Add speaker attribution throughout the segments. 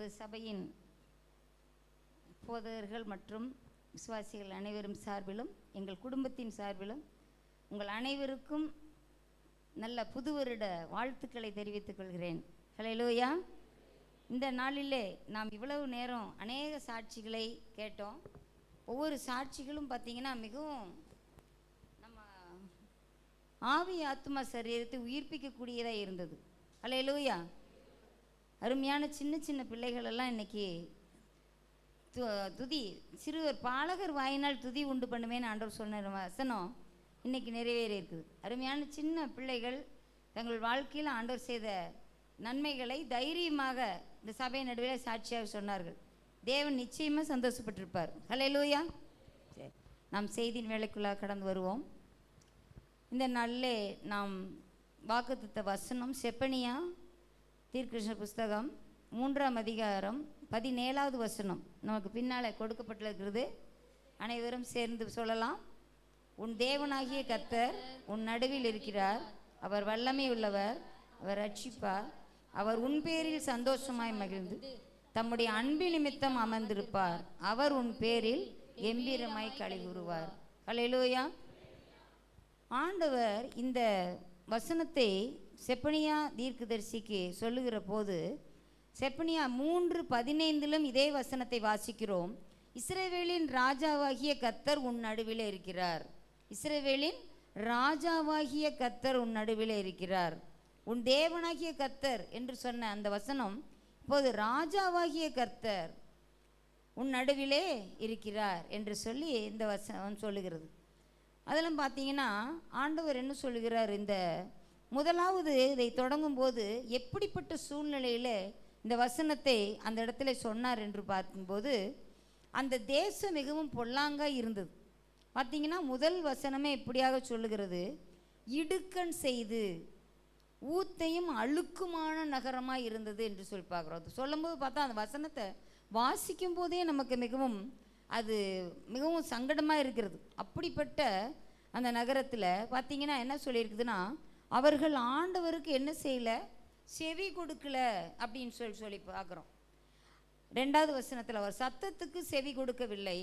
Speaker 1: நமது சபையின் போதகர்கள் மற்றும் விசுவாசிகள் அனைவரும் சார்பிலும் எங்கள் குடும்பத்தின் சார்பிலும் உங்கள் அனைவருக்கும் நல்ல புது வருட வாழ்த்துக்களை தெரிவித்துக் கொள்கிறேன். ஹல்லேலூயா. இந்த நாளிலே நாம் இவ்வளவு நேரம் அநேக சாட்சிகளை கேட்டோம். ஒவ்வொரு சாட்சிகளும் பார்த்திங்கன்னா மிகவும் நம்ம ஆவி ஆத்மா சரீரத்தை உயிர்ப்பிக்கக்கூடியதாக இருந்தது. ஹல்லேலூயா. அருமையான சின்ன சின்ன பிள்ளைகளெல்லாம் இன்றைக்கி துதி சிறுவர் பாலகர் வாயினால் துதி உண்டு பண்ணுவேன்னு ஆண்டவர் சொன்ன வசனம் இன்றைக்கி நிறைவேறி இருக்குது. அருமையான சின்ன பிள்ளைகள் தங்கள் வாழ்க்கையில் ஆண்டவர் செய்த நன்மைகளை தைரியமாக இந்த சபை நடுவில் சாட்சியாக சொன்னார்கள். தேவன் நிச்சயமாக சந்தோஷப்பட்டிருப்பார். ஹல்லேலூயா. சரி, நாம் செய்தியின் வேலைக்குள்ளாக கடந்து வருவோம். இந்த நாளிலே நாம் வாக்குத்தத்த வசனம் செப்பனியா தீர்க்கதரிசன புஸ்தகம் 3ஆம் அதிகாரம் 17வது வசனம் நமக்கு பின்னால் கொடுக்கப்பட்டிருக்கிறது. அனைவரும் சேர்ந்து சொல்லலாம். உன் தேவனாகிய கர்த்தர் உன் நடுவில் இருக்கிறார். அவர் வல்லமை உள்ளவர். அவர் ரட்சிப்பார். அவர் உன் பேரில் சந்தோஷமாய் மகிழ்ந்து தம்முடைய அன்பு நிமித்தம் அமர்ந்திருப்பார். அவர் உன் பேரில் கம்பீரமாய் களி கூறுவார். ஹல்லேலூயா. ஆண்டவர் இந்த வசனத்தை செப்பனியா தீர்க்கதரிசிக்கு சொல்லுகிற போது செப்பனியா 3:15 இதே வசனத்தை வாசிக்கிறோம். இஸ்ரவேலின் ராஜாவாகிய கர்த்தர் உன் நடுவில் இருக்கிறார். இஸ்ரவேலின் ராஜாவாகிய கர்த்தர் உன் நடுவில் இருக்கிறார். உன் தேவனாகிய கர்த்தர் என்று சொன்ன அந்த வசனம் இப்போது ராஜாவாகிய கர்த்தர் உன் நடுவிலே இருக்கிறார் என்று சொல்லி இந்த வசனம் சொல்லுகிறது. அதெல்லாம் பார்த்தீங்கன்னா ஆண்டவர் என்ன சொல்லுகிறார், இந்த முதலாவது இதை தொடங்கும்போது எப்படிப்பட்ட சூழ்நிலையில் இந்த வசனத்தை அந்த இடத்துல சொன்னார் என்று பார்க்கும்போது அந்த தேசம் மிகவும் பொல்லாங்காக இருந்தது. பார்த்திங்கன்னா முதல் வசனமே இப்படியாக சொல்லுகிறது, இடுக்கண் செய்து ஊத்தையும் அழுக்குமான நகரமாக இருந்தது என்று சொல்லி பார்க்குறோம். அது சொல்லும்போது பார்த்தா அந்த வசனத்தை வாசிக்கும் போதே நமக்கு மிகவும் சங்கடமாக இருக்கிறது. அப்படிப்பட்ட அந்த நகரத்தில் பார்த்திங்கன்னா என்ன சொல்லியிருக்குதுன்னா, அவர்கள் ஆண்டவருக்கு என்ன செய்யலை, செவி கொடுக்கல அப்படின்னு சொல்லி பார்க்குறோம். 2வது வசனத்தில் அவர் சத்தத்துக்கு செவி கொடுக்கவில்லை.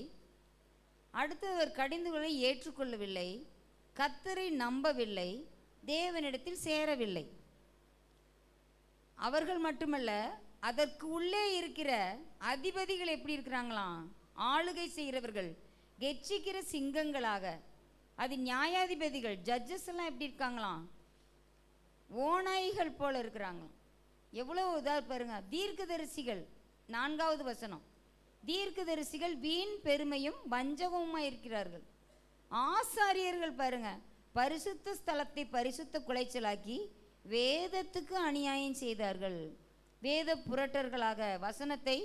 Speaker 1: அடுத்தவர் கடிந்துகளை ஏற்றுக்கொள்ளவில்லை. கர்த்தரை நம்பவில்லை. தேவனிடத்தில் சேரவில்லை. அவர்கள் மட்டுமல்ல, அதற்கு உள்ளே இருக்கிற அதிபதிகள் எப்படி இருக்கிறாங்களாம், ஆளுகை செய்கிறவர்கள் கெச்சிக்கிற சிங்கங்களாக. அது நியாயாதிபதிகள் ஜட்ஜஸ் எல்லாம் எப்படி இருக்காங்களாம், ஓநாய்கள் போல இருக்கிறாங்க. எவ்வளோ இதாக பாருங்க. தீர்க்கதரிசிகள் 4வது வசனம், தீர்க்கதரிசிகள் வீண் பெருமையும் வஞ்சகமுமாக இருக்கிறார்கள். ஆசாரியர்கள் பாருங்க, பரிசுத்த ஸ்தலத்தை பரிசுத்த குலைச்சலாக்கி வேதத்துக்கு அநியாயம் செய்தார்கள். வேத புரட்டர்களாக வசனத்தை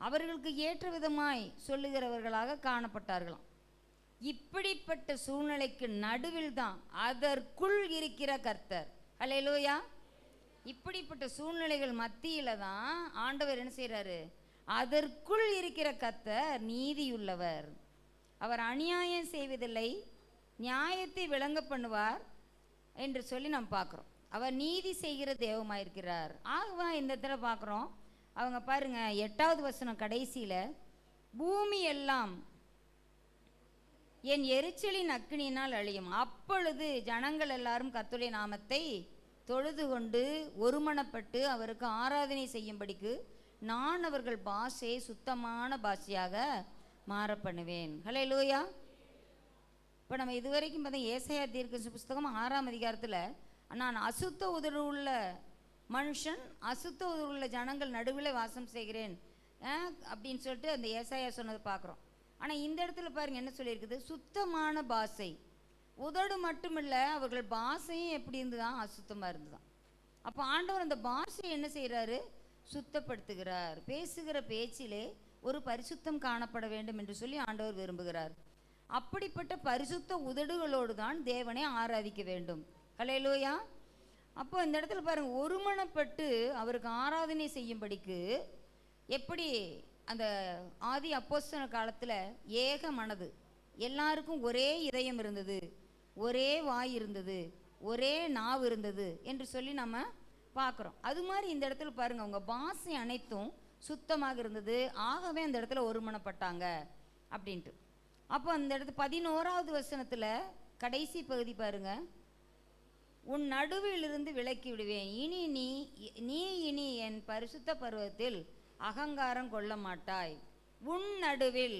Speaker 1: அவர்களுக்கு ஏற்ற விதமாய் சொல்லுகிறவர்களாக காணப்பட்டார்களாம். இப்படிப்பட்ட சூழ்நிலைக்கு நடுவில் தான் அதற்குள் இருக்கிற கர்த்தர். ஹல்லேலூயா. இப்படிப்பட்ட சூழ்நிலைகள் மத்தியில் தான் ஆண்டவர் என்ன செய்கிறாரு, அதற்குள் இருக்கிற கர்த்தர் நீதியுள்ளவர். அவர் அநியாயம் செய்வதில்லை, நியாயத்தை விளங்க பண்ணுவார் என்று சொல்லி நாம் பார்க்குறோம். அவர் நீதி செய்கிற தெய்வமாயிருக்கிறார். ஆகவா இந்த இடத்துல பார்க்குறோம். அவங்க பாருங்க 8வது வசனம் கடைசியில், பூமி எல்லாம் என் எரிச்சலின் அக்கினியினால் அழியும். அப்பொழுது ஜனங்கள் எல்லாரும் கர்த்தருடைய நாமத்தை தொழுது கொண்டு ஒருமனப்பட்டு அவருக்கு ஆராதனை செய்யும்படிக்கு நான் அவர்கள் பாஷையை சுத்தமான பாஷையாக மாற பண்ணுவேன். ஹல்லேலூயா. இப்போ நம்ம இதுவரைக்கும் பார்த்தா ஏசாயா தீர்க்கதரிசன புஸ்தகம் 6ஆம் அதிகாரத்தில் நான் அசுத்த உதடு உள்ள மனுஷன், அசுத்த உதடு உள்ள ஜனங்கள் நடுவில் வாசம் செய்கிறேன் அப்படின்னு சொல்லிட்டு அந்த ஏசாயா சொன்னதை பார்க்குறோம். ஆனால் இந்த இடத்துல பாருங்கள் என்ன சொல்லியிருக்குது, சுத்தமான பாஷை. உதடு மட்டுமில்லை, அவர்கள் பாஷையும் எப்படி இருந்துதான், அசுத்தமாக இருந்துதான். அப்போ ஆண்டவர் அந்த பாஷையை என்ன செய்கிறாரு, சுத்தப்படுத்துகிறார். பேசுகிற பேச்சிலே ஒரு பரிசுத்தம் காணப்பட வேண்டும் என்று சொல்லி ஆண்டவர் விரும்புகிறார். அப்படிப்பட்ட பரிசுத்த உதடுகளோடு தான் தேவனை ஆராதிக்க வேண்டும். ஹல்லேலூயா. அப்போ இந்த இடத்துல பாருங்கள், ஒருமனப்பட்டு அவருக்கு ஆராதனை செய்யும்படிக்கு எப்படி அந்த ஆதி அப்போஸ்தலர் காலத்தில் ஏக மனது, எல்லாருக்கும் ஒரே இதயம் இருந்தது, ஒரே வாய் இருந்தது, ஒரே நாவு இருந்தது என்று சொல்லி நம்ம பார்க்குறோம். அது மாதிரி இந்த இடத்துல பாருங்கள், அவங்க பாஷை அனைத்தும் சுத்தமாக இருந்தது. ஆகவே அந்த இடத்துல ஒருமனப்பட்டாங்க அப்படின்ட்டு. அப்போ அந்த இடத்துல 11வது வசனத்தில் கடைசி பகுதி பாருங்க, உன் நடுவிலிருந்து விலக்கி விடுவேன், நீ இனி என் பரிசுத்த பருவத்தில் அகங்காரம் கொள்ள மாட்டாய். உன் நடுவில்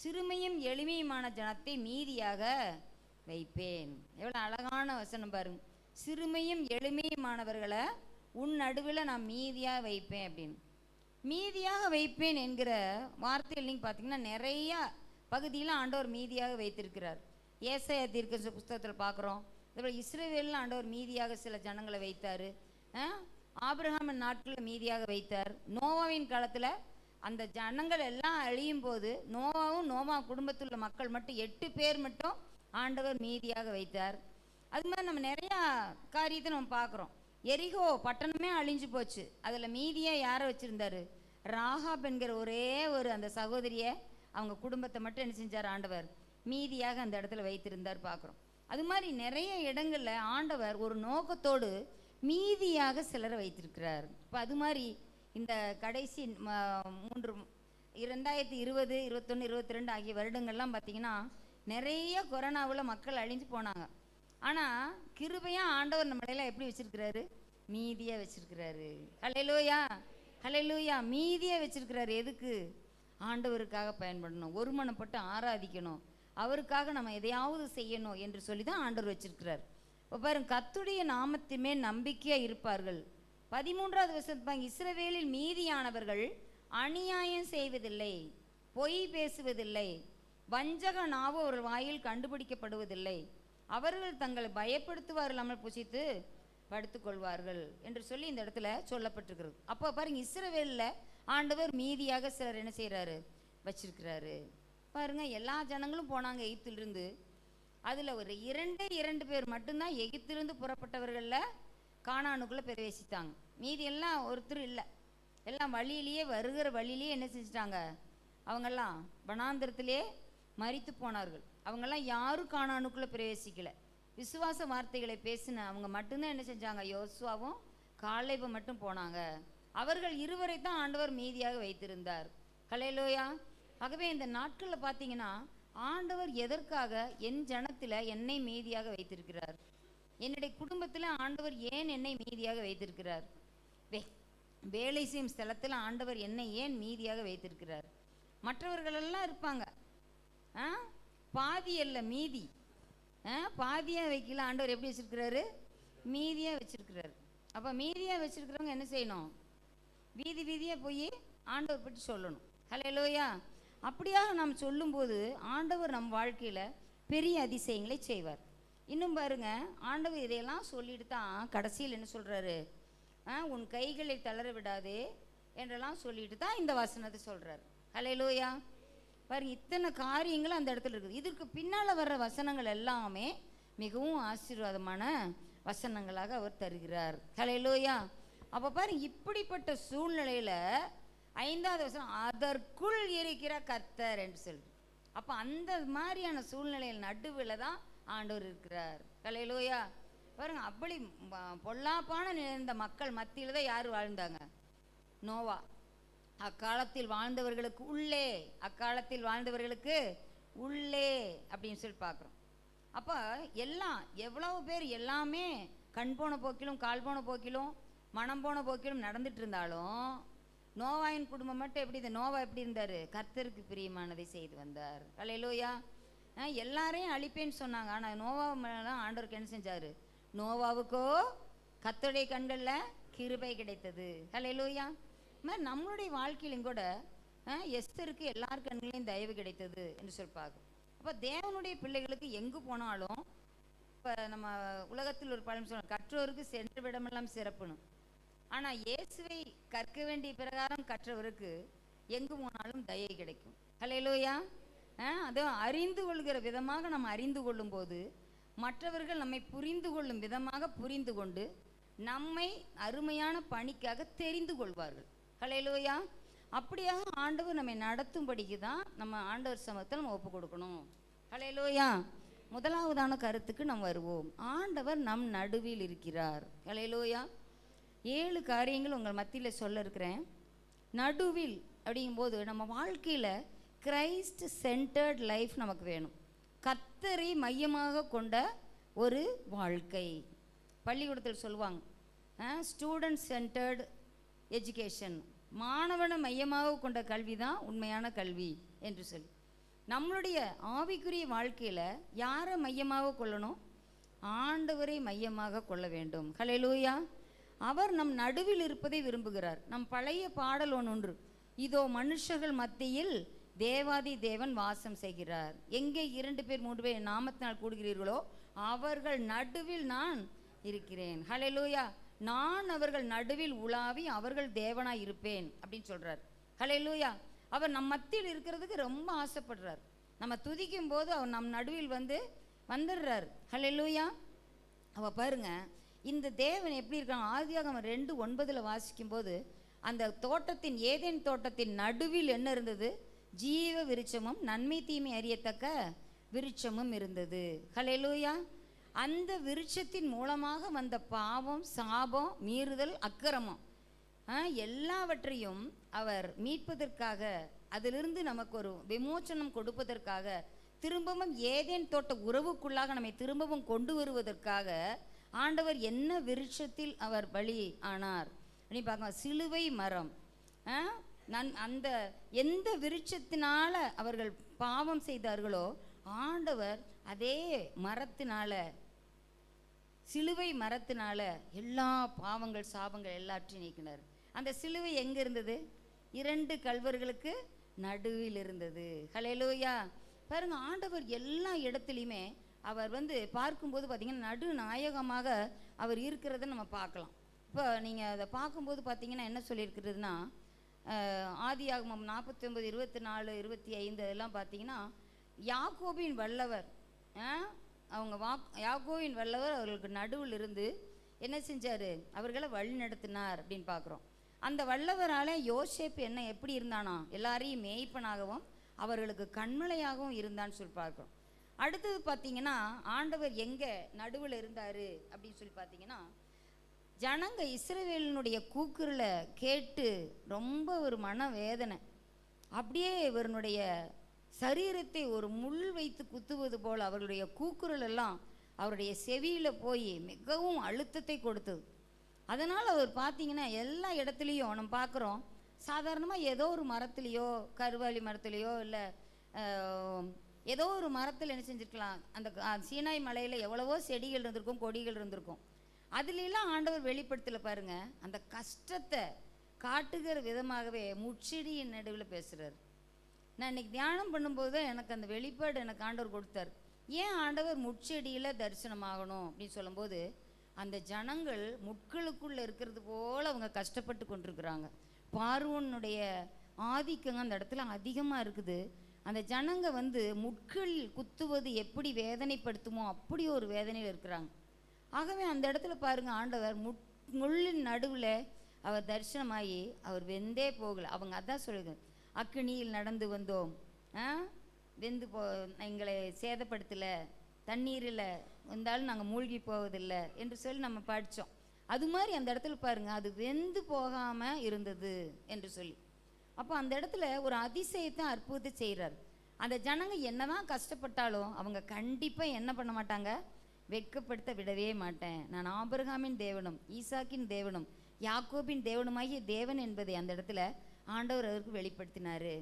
Speaker 1: சிறுமையும் எளிமையுமான ஜனத்தை மீதியாக வைப்பேன். எவ்வளோ அழகான வசனம் பாருங்க. சிறுமையும் எளிமையுமானவர்களை உன் நடுவில் நான் மீதியாக வைப்பேன் அப்படின்னு. மீதியாக வைப்பேன் என்கிற வார்த்தையில் நீங்கள் பார்த்தீங்கன்னா நிறையா பகுதியில் ஆண்டவர் மீதியாக வைத்திருக்கிறார். ஏசாயா தீர்க்கதரிசி புஸ்தகத்தில் பார்க்குறோம். அதேபோல் இஸ்ரவேலில் ஆண்டவர் மீதியாக சில ஜனங்களை வைத்தார். ஆபிரகாமின் நாட்களில் மீதியாக வைத்தார். நோவாவின் காலத்தில் அந்த ஜனங்கள் எல்லாம் அழியும் போது நோவா குடும்பத்தில் உள்ள மக்கள் மட்டும் 8 பேர் மட்டும் ஆண்டவர் மீதியாக வைத்தார். அது மாதிரி நம்ம நிறையா காரியத்தை நம்ம பார்க்குறோம். எரிகோ பட்டணமே அழிஞ்சு போச்சு. அதில் மீதியாக யாரை வச்சுருந்தாரு? ராகாப் என்கிற ஒரே ஒரு அந்த சகோதரியை, அவங்க குடும்பத்தை மட்டும் என்ன செஞ்சார்? ஆண்டவர் மீதியாக அந்த இடத்துல வைத்திருந்தார் பார்க்குறோம். அது மாதிரி நிறைய இடங்களில் ஆண்டவர் ஒரு நோக்கத்தோடு மீதியாக சிலரை வைத்திருக்கிறார். இப்போ அது மாதிரி இந்த கடைசி 2020, 21, 22 ஆகிய வருடங்கள்லாம் பார்த்திங்கன்னா நிறைய கொரோனாவில் மக்கள் அழிஞ்சு போனாங்க. ஆனால் கிருபையாக ஆண்டவர் நம்மளையெல்லாம் எப்படி வச்சுருக்கிறாரு? மீதியாக வச்சுருக்கிறாரு. ஹல்லேலூயா, ஹல்லேலூயா. மீதியாக வச்சுருக்கிறாரு. எதுக்கு? ஆண்டவருக்காக பயன்படணும், ஒருமனப்பட்டு ஆராதிக்கணும், அவருக்காக நம்ம எதையாவது செய்யணும் என்று சொல்லி தான் ஆண்டவர் வச்சிருக்கிறார். இப்போ பாருங்க, கர்த்தருடைய நாமத்தின்மே நம்பிக்கையாக இருப்பார்கள். 13வது வசனம், இஸ்ரவேலில் மீதியானவர்கள் அநியாயம் செய்வதில்லை, பொய் பேசுவதில்லை, வஞ்சக நாவு அவர்கள் வாயில் கண்டுபிடிக்கப்படுவதில்லை, அவர்கள் தங்களை பயப்படுத்துவார்கள், புசித்து படுத்துக்கொள்வார்கள் என்று சொல்லி இந்த இடத்துல சொல்லப்பட்டிருக்கிறது. அப்போ பாருங்க, இஸ்ரவேலில் ஆண்டவர் மீதியாக சிலர் என்ன செய்கிறாரு? வச்சிருக்கிறாரு. பாருங்க, எல்லா ஜனங்களும் போனாங்க எகிப்திலிருந்து. அதில் ஒரு 2 பேர் மட்டும்தான் எகிப்திலிருந்து புறப்பட்டவர்களில் கானானுக்குள்ளே பிரவேசித்தாங்க. மீதி எல்லாம் ஒருத்தர் இல்லை. எல்லாம் வழியிலேயே, வருகிற வழியிலேயே என்ன செஞ்சிட்டாங்க? அவங்கெல்லாம் வனாந்திரத்திலே மரித்து போனார்கள். அவங்கெல்லாம் யாரும் கானானுக்குள்ளே பிரவேசிக்கலை. விசுவாச வார்த்தைகளை பேசின அவங்க மட்டும்தான் என்ன செஞ்சாங்க? யோசுவாவும் காலேபும் மட்டும் போனாங்க. அவர்கள் இருவரை தான் ஆண்டவர் மீதியாக வைத்திருந்தார். ஹல்லேலூயா. ஆகவே இந்த நாட்களில் பார்த்தீங்கன்னா ஆண்டவர் எதற்காக என் ஜனத்தில் என்னை மீதியாக வைத்திருக்கிறார்? என்னுடைய குடும்பத்தில் ஆண்டவர் ஏன் என்னை மீதியாக வைத்திருக்கிறார்? வேலை செய்யும் ஸ்தலத்தில் ஆண்டவர் என்னை ஏன் மீதியாக வைத்திருக்கிறார்? மற்றவர்களெல்லாம் இருப்பாங்க, பாதி அல்ல மீதி, பாதியாக வைக்கல. ஆண்டவர் எப்படி வச்சிருக்கிறாரு? மீதியாக வச்சிருக்கிறாரு. அப்போ மீதியாக வச்சிருக்கிறவங்க என்ன செய்யணும்? வீதி வீதியாக போய் ஆண்டவர் பற்றி சொல்லணும். ஹல்லேலூயா. அப்படியாக நாம் சொல்லும்போது ஆண்டவர் நம் வாழ்க்கையில் பெரிய அதிசயங்களை செய்வார். இன்னும் பாருங்க, ஆண்டவர் இதையெல்லாம் சொல்லிட்டு தான் கடைசியில் என்ன சொல்கிறாரு? உன் கைகளை தளர விடாதே என்றெல்லாம் சொல்லிட்டு தான் இந்த வசனத்தை சொல்கிறார். ஹல்லேலூயா. பாருங்க, இத்தனை காரியங்கள் அந்த இடத்துல இருக்குது. இதற்கு பின்னால் வர்ற வசனங்கள் எல்லாமே மிகவும் ஆசீர்வாதமான வசனங்களாக அவர் தருகிறார். ஹல்லேலூயா. அப்போ பாருங்க, இப்படிப்பட்ட சூழ்நிலையில் 5வது வசனம், அதற்குள் இருக்கிற கர்த்தர் என்று சொல்லு. அப்போ அந்த மாதிரியான சூழ்நிலையில் நடுவில் தான் ஆண்டவர் இருக்கிறார். ஹல்லேலூயா. பாருங்க, அப்படி பொல்லாப்பான நிறைந்த மக்கள் மத்தியில் தான் யார் வாழ்ந்தாங்க? நோவா. அக்காலத்தில் வாழ்ந்தவர்களுக்கு உள்ளே, அக்காலத்தில் வாழ்ந்தவர்களுக்கு உள்ளே அப்படின்னு சொல்லி பார்க்குறோம். அப்போ எல்லாம் எவ்வளவு பேர் எல்லாமே கண் போன போக்கிலும் கால் போன போக்கிலும் மனம் போன போக்கிலும் நடந்துட்டு இருந்தாலும் நோவாயின் குடும்பம் மட்டும் எப்படி? இந்த நோவா எப்படி இருந்தார்? கர்த்தருக்கு பிரியமானதை செய்து வந்தார். ஹல்லேலூயா. எல்லாரையும் அழிப்பேன்னு சொன்னாங்க. ஆனால் நோவா மேலே ஆண்டவருக்கு என்ன செஞ்சார்? நோவாவுக்கோ கர்த்தருடைய கண்களில் கிருபை கிடைத்தது. ஹல்லேலூயா. மாதிரி நம்மளுடைய வாழ்க்கையிலும் கூட எஸ்தருக்கு எல்லார் கண்களையும் தயவு கிடைத்தது என்று சொல்லிப்பாங்க. அப்போ தேவனுடைய பிள்ளைகளுக்கு எங்கு போனாலும், இப்போ நம்ம உலகத்தில் ஒரு பழம் சொன்னோம், கற்றோருக்கு சென்ற விடமெல்லாம் சிறப்புன்னு. ஆனால் இயேசுவை கற்க வேண்டிய பிரகாரம் கற்றவருக்கு எங்கு போனாலும் தயை கிடைக்கும். ஹல்லேலூயா. அதுவும் அறிந்து கொள்கிற விதமாக நம்ம அறிந்து கொள்ளும் போது மற்றவர்கள் நம்மை புரிந்து கொள்ளும் விதமாக புரிந்து கொண்டு நம்மை அருமையான பணிக்காக தெரிந்து கொள்வார்கள். ஹல்லேலூயா. அப்படியாக ஆண்டவர் நம்மை நடத்தும்படிக்கு தான் நம்ம ஆண்டவர் சமூகத்தில் நம்ம ஒப்பு கொடுக்கணும். ஹல்லேலூயா. முதலாவதான கருத்துக்கு நம்ம வருவோம். ஆண்டவர் நம் நடுவில் இருக்கிறார். ஹல்லேலூயா. 7 காரியங்கள் உங்கள் மத்தியில் சொல்ல இருக்கிறேன். நடுவில் அப்படிங்கும்போது நம்ம வாழ்க்கையில் கிரைஸ்ட் சென்டர்ட் லைஃப் நமக்கு வேணும். கர்த்தரை மையமாக கொண்ட ஒரு வாழ்க்கை. பள்ளிக்கூடத்தில் சொல்லுவாங்க ஸ்டூடெண்ட் சென்டர்டு எஜுகேஷன், மாணவனை மையமாக கொண்ட கல்வி தான் உண்மையான கல்வி என்று சொல்லி. நம்மளுடைய ஆவிக்குரிய வாழ்க்கையில் யாரை மையமாக கொள்ளணும்? ஆண்டவரை மையமாக கொள்ள வேண்டும். ஹல்லேலூயா. அவர் நம் நடுவில் இருப்பதை விரும்புகிறார். நம் பழைய பாடல் ஒன்று, இதோ மனுஷர்கள் மத்தியில் தேவாதி தேவன் வாசம் செய்கிறார். எங்கே 2 பேர் 3 பேர் நாமத்தினால் கூடுகிறீர்களோ அவர்கள் நடுவில் நான் இருக்கிறேன். ஹல்லேலூயா. நான் அவர்கள் நடுவில் உலாவி அவர்கள் தேவனாய் இருப்பேன் அப்படின்னு சொல்றார். ஹல்லேலூயா. அவர் நம் மத்தியில் இருக்கிறதுக்கு ரொம்ப ஆசைப்படுறார். நம்ம துதிக்கும் போது அவர் நம் நடுவில் வந்துடுறார். ஹல்லேலூயா. அவ பாருங்க, இந்த தேவன் எப்படி இருக்காங்க? ஆதியாகமம் 2:9 வாசிக்கும் போது அந்த தோட்டத்தின், ஏதேன் தோட்டத்தின் நடுவில் என்ன இருந்தது? ஜீவ விருட்சமும் நன்மை தீமை அறியத்தக்க விருட்சமும் இருந்தது. ஹல்லேலூயா. அந்த விருட்சத்தின் மூலமாக வந்த பாவம், சாபம், மீறுதல், அக்கிரமம் எல்லாவற்றையும் அவர் மீட்பதற்காக, அதிலிருந்து நமக்கு ஒரு விமோச்சனம் கொடுப்பதற்காக, திரும்பவும் ஏதேன் தோட்ட உறவுக்குள்ளாக நம்மை திரும்பவும் கொண்டு வருவதற்காக ஆண்டவர் என்ன விருட்சத்தில் அவர் பலி ஆனார் அப்படின்னு பார்க்கலாம். சிலுவை மரம். அந்த எந்த விருட்சத்தினால அவர்கள் பாவம் செய்தார்களோ ஆண்டவர் அதே மரத்தினால, சிலுவை மரத்தினால எல்லா பாவங்கள், சாபங்கள் எல்லாற்றையும் நீக்கினார். அந்த சிலுவை எங்க இருந்தது? 2 கல்வர்களுக்கு நடுவில் இருந்தது. ஹல்லேலூயா. பாருங்க, ஆண்டவர் எல்லா இடத்துலையுமே அவர் பார்க்கும்போது பார்த்தீங்கன்னா நடுநாயகமாக அவர் இருக்கிறத நம்ம பார்க்கலாம். இப்போ நீங்கள் அதை பார்க்கும்போது பார்த்தீங்கன்னா என்ன சொல்லியிருக்கிறதுனா, ஆதியாகமம் 49:24, 25 அதெல்லாம் பார்த்தீங்கன்னா யாக்கோபின் வல்லவர், அவங்க யாக்கோபின் வல்லவர் அவர்களுக்கு நடுவில் இருந்து என்ன செஞ்சார்? அவர்களை வழி நடத்தினார் அப்படின்னு பார்க்குறோம். அந்த வல்லவரால் யோசேப்பு எப்படி இருந்தானா? எல்லாரையும் மேய்ப்பனாகவும் அவர்களுக்கு கண்மலையாகவும் இருந்தான்னு சொல்லி பார்க்குறோம். அடுத்தது பார்த்தீங்கன்னா ஆண்டவர் எங்கே நடுவில் இருந்தார் அப்படின்னு சொல்லி பார்த்தீங்கன்னா, ஜனங்க இஸ்ரவேலினுடைய கூக்குரலை கேட்டு ரொம்ப ஒரு மன வேதனை, அப்படியே இவருடைய சரீரத்தை ஒரு முள் வைத்து குத்துவது போல் அவர்களுடைய கூக்குரல் எல்லாம் அவருடைய செவியில் போய் மிகவும் அழுத்தத்தை கொடுத்தது. அதனால் அவர் பார்த்தீங்கன்னா எல்லா இடத்துலையும் நம்ம பார்க்குறோம், சாதாரணமாக ஏதோ ஒரு மரத்துலேயோ, கருவாலி மரத்துலேயோ, இல்லை ஏதோ ஒரு மரத்தில் என்ன செஞ்சுருக்கலாம், அந்த சீனாய் மலையில் எவ்வளவோ செடிகள் இருந்திருக்கும், கொடிகள் இருந்திருக்கும். அதுலெல்லாம் ஆண்டவர் வெளிப்படுத்தல பாருங்க, அந்த கஷ்டத்தை காட்டுகிற விதமாகவே முச்செடியின் நடுவில் பேசுகிறார். நான் இன்னைக்கு தியானம் பண்ணும்போது எனக்கு அந்த வெளிப்பாடு எனக்கு ஆண்டவர் கொடுத்தார். ஏன் ஆண்டவர் முச்செடியில் தரிசனமாகணும் அப்படின்னு சொல்லும்போது, அந்த ஜனங்கள் முட்களுக்குள்ளே இருக்கிறது போல் அவங்க கஷ்டப்பட்டு கொண்டிருக்கிறாங்க. பார்வோனுடைய ஆதிக்கங்க அந்த இடத்துல அதிகமாக இருக்குது. அந்த ஜனங்க முட்கள் குத்துவது எப்படி வேதனைப்படுத்துமோ அப்படி ஒரு வேதனையில் இருக்கிறாங்க. ஆகவே அந்த இடத்துல பாருங்கள், ஆண்டவர் முள்ளின் நடுவில் அவர் தரிசனமாகி அவர் வெந்தே போகலை. அவங்க அதான் சொல்லுங்க, அக்கினியில் நடந்து வந்தோம், வெந்து எங்களை சேதப்படுத்தலை, தண்ணீரில் வந்தாலும் நாங்கள் மூழ்கி போவதில்லை என்று சொல்லி நம்ம படித்தோம். அது மாதிரி அந்த இடத்துல பாருங்கள், அது வெந்து போகாமல் இருந்தது என்று சொல்லி. அப்போ அந்த இடத்துல ஒரு அதிசயத்தை, அற்புதத்தை செய்கிறார். அந்த ஜனங்க என்னதான் கஷ்டப்பட்டாலும் அவங்க கண்டிப்பாக என்ன பண்ண மாட்டாங்க? வெட்கப்படுத்த விடவே மாட்டேன், நான் ஆபிரகாமின் தேவனும் ஈசாக்கின் தேவனும் யாக்கோபின் தேவனுமாகிய தேவன் என்பதை அந்த இடத்துல ஆண்டவர் அவருக்கு வெளிப்படுத்தினார்.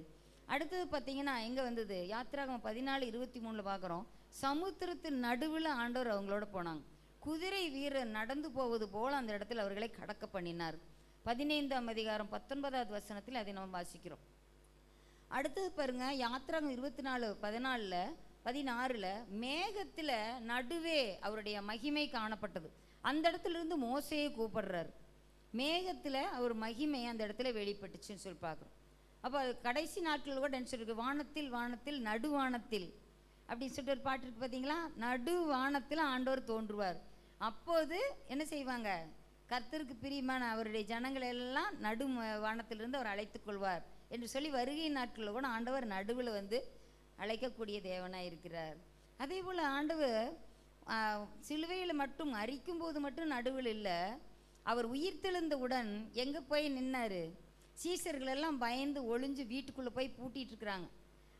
Speaker 1: அடுத்தது பார்த்தீங்கன்னா எங்கே வந்தது? யாத்திராகமம் 14:23 பார்க்குறோம், சமுத்திரத்தின் நடுவில் ஆண்டவர் அவங்களோட போனாங்க. குதிரை வீரர் நடந்து போவது போல் அந்த இடத்துல அவர்களை கடக்க பண்ணினார். 15ஆம் அதிகாரம் 19வது வசனத்தில் அதை நம்ம வாசிக்கிறோம். அடுத்தது பாருங்க, யாத்திராகமம் 24:14-16 மேகத்தில் நடுவே அவருடைய மகிமை காணப்பட்டது. அந்த இடத்துல இருந்து மோசையை கூப்பிடுறார். மேகத்தில் அவர் மகிமை அந்த இடத்துல வெளிப்பட்டுச்சுன்னு சொல்லி பார்க்குறோம். அப்போ கடைசி நாட்கள் கூட என்ன சொல்லிருக்கு? வானத்தில் வானத்தில் நடுவானத்தில் அப்படின்னு சொல்லிட்டு ஒரு பாட்டு இருக்கு பார்த்தீங்களா? நடுவானத்தில் ஆண்டவர் தோன்றுவார். அப்போது என்ன செய்வாங்க? கர்த்தருக்கு பிரியமான அவருடைய ஜனங்களை எல்லாம் நடு வானத்திலிருந்து அவர் அழைத்து கொள்வார் என்று சொல்லி வருகை நாட்களில் கூட ஆண்டவர் நடுவில் அழைக்கக்கூடிய தேவனாக இருக்கிறார். அதே போல் ஆண்டவர் சிலுவையில் மட்டும் அரிக்கும் போது மட்டும் நடுவில் இல்லை, அவர் உயிர்த்தெழுந்தவுடன் எங்கே போய் நின்னார்? சீசர்கள் எல்லாம் பயந்து ஒளிஞ்சு வீட்டுக்குள்ளே போய் பூட்டிட்டு இருக்கிறாங்க.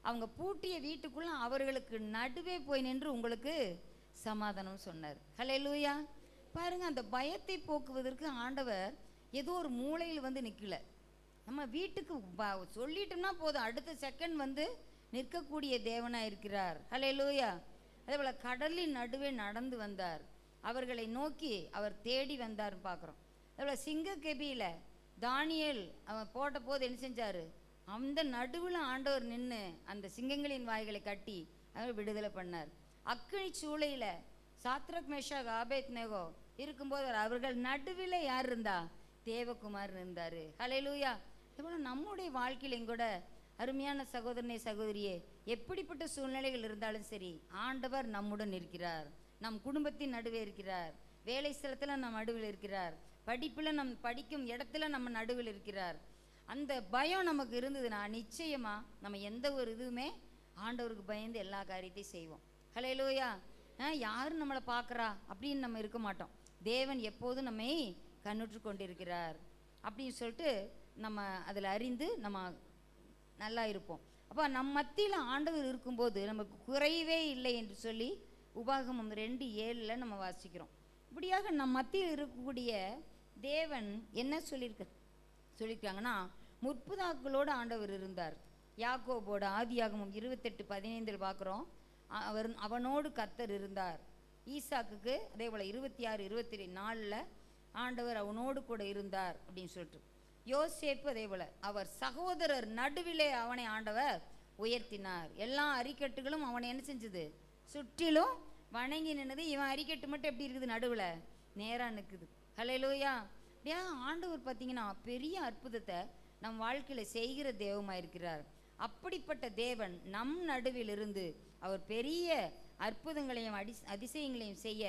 Speaker 1: அவங்க பூட்டிய வீட்டுக்குள்ளே அவர்களுக்கு நடுவே போய் நின்று உங்களுக்கு சமாதானம் சொன்னார். ஹல்லேலூயா. பாருங்க, அந்த பயத்தை போக்குவதற்கு ஆண்டவர் ஏதோ ஒரு மூலையில் வந்து நிற்கல. நம்ம வீட்டுக்கு சொல்லிட்டோம்னா போதும், அடுத்த செகண்ட் வந்து நிற்கக்கூடிய தேவனாக இருக்கிறார். ஹல்லேலூயா. அதே போல் கடலின் நடுவே நடந்து வந்தார், அவர்களை நோக்கி அவர் தேடி வந்தார்னு பார்க்குறோம். அதே போல் சிங்க கெபியில் தானியேல் அவன் போட்ட போது என்ன செஞ்சார்? அந்த நடுவில் ஆண்டவர் நின்று அந்த சிங்கங்களின் வாய்களை கட்டி அவர் விடுதலை பண்ணார். அக்கினி சூளையில் சாத்ரக் மேஷாக் ஆபேத்நேகோ இருக்கும்போது அவர்கள் நடுவில் யார் இருந்தா? தேவகுமார் இருந்தார். ஹல்லேலூயா. இதுபோல் நம்முடைய வாழ்க்கையிலும் கூட அருமையான சகோதரனே சகோதரியே, எப்படிப்பட்ட சூழ்நிலைகள் இருந்தாலும் சரி, ஆண்டவர் நம்முடன் இருக்கிறார். நம் குடும்பத்தின் நடுவே இருக்கிறார், வேலை ஸ்தலத்தில் நம் நடுவில் இருக்கிறார், படிப்பில் நம் படிக்கும் இடத்துல நம்ம நடுவில் இருக்கிறார். அந்த பயம் நமக்கு இருந்ததுன்னா நிச்சயமாக நம்ம எந்த ஒரு இதுவுமே ஆண்டவருக்கு பயந்து எல்லா காரியத்தையும் செய்வோம். ஹல்லேலூயா. யாரும் நம்மளை பார்க்குறா அப்படின்னு நம்ம இருக்க மாட்டோம். தேவன் எப்போதும் நம்மை கண்ணுற்று கொண்டிருக்கிறார் அப்படின்னு சொல்லிட்டு நம்ம அதில் அறிந்து நம்ம நல்லா இருப்போம். அப்போ நம் மத்தியில் ஆண்டவர் இருக்கும்போது நமக்கு குறைவே இல்லை என்று சொல்லி உபாகமம் 2:7 நம்ம வாசிக்கிறோம். இப்படியாக நம் மத்தியில் இருக்கக்கூடிய தேவன் என்ன சொல்லியிருக்காங்கன்னா, முற்புதாக்களோடு ஆண்டவர் இருந்தார். யாக்கோபோட ஆதியாகமம் 28:15 பார்க்குறோம், அவனோடு கர்த்தர் இருந்தார். ஈசாக்குக்கு அதே போல் 26:24 ஆண்டவர் அவனோடு கூட இருந்தார் அப்படின்னு சொல்லிட்டு. யோசேப்பு அதே போல் அவர் சகோதரர் நடுவிலே அவனை ஆண்டவர் உயர்த்தினார். எல்லா அரிக்கட்டுகளும் அவனை என்ன செஞ்சது? சுற்றிலும் வணங்கி நின்னது. இவன் அரிக்கட்டு மட்டும் எப்படி இருக்குது? நடுவில் நேராக நிற்குது. ஹல்லேலூயா. அப்படியா ஆண்டவர் பார்த்தீங்கன்னா பெரிய அற்புதத்தை நம் வாழ்க்கையில் செய்கிற தெய்வமாக இருக்கிறார். அப்படிப்பட்ட தேவன் நம் நடுவில் இருந்து அவர் பெரிய அற்புதங்களையும் அதிசயங்களையும் செய்ய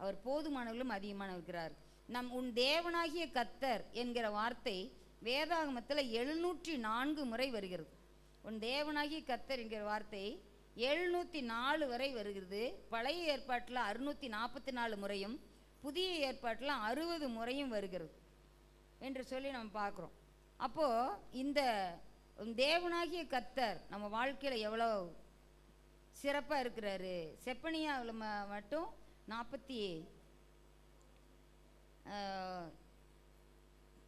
Speaker 1: அவர் போதுமானவர்களும் அதிகமாக இருக்கிறார். உன் தேவனாகிய கர்த்தர் என்கிற வார்த்தை வேதாகமத்தில் 704 முறை வருகிறது. உன் தேவனாகிய கர்த்தர் என்கிற வார்த்தை 704 வரை வருகிறது. பழைய ஏற்பாட்டில் 644 முறையும் புதிய ஏற்பாட்டில் 60 முறையும் வருகிறது என்று சொல்லி நம்ம பார்க்குறோம். அப்போது இந்த தேவனாகிய கர்த்தர் நம்ம வாழ்க்கையில் எவ்வளோ சிறப்பாக இருக்கிறாரு. செப்பனியாவில் மட்டும்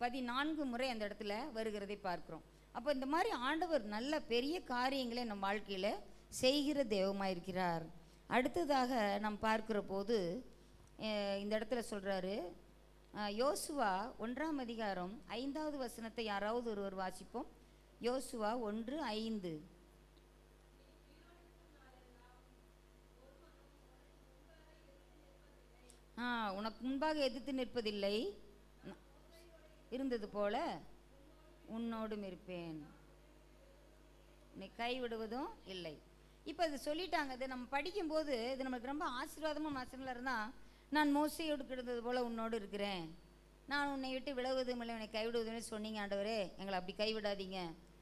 Speaker 1: 14 முறை அந்த இடத்துல வருகிறதை பார்க்குறோம். அப்போ இந்த மாதிரி ஆண்டவர் நல்ல பெரிய காரியங்களை நம் வாழ்க்கையில் செய்கிற தெய்வமாக இருக்கிறார். அடுத்ததாக நாம் பார்க்கிற போது இந்த இடத்துல சொல்கிறாரு, யோசுவா 1ஆம் அதிகாரம் 5வது வசனத்தை யாராவது ஒருவர் வாசிப்போம். யோசுவா 1:5. உனக்கு முன்பாக எதிர்த்து நிற்பதில்லை, இருந்தது போல உன்னோடும் இருப்பேன், உன்னை கைவிடுவதும் இல்லை. இப்போ இது சொல்லிட்டாங்க. இது நம்ம படிக்கும்போது இது நமக்கு ரொம்ப ஆசீர்வாதமாக வசனங்கள் இருந்தால், நான் மோசையோடு கிடந்தது போல் உன்னோடு இருக்கிறேன், நான் உன்னை விட்டு விலகுவதும் இல்லை, உன்னை கைவிடுவதுமே சொன்னீங்க ஆண்டவரே, எங்களை அப்படி கைவிடாதீங்க,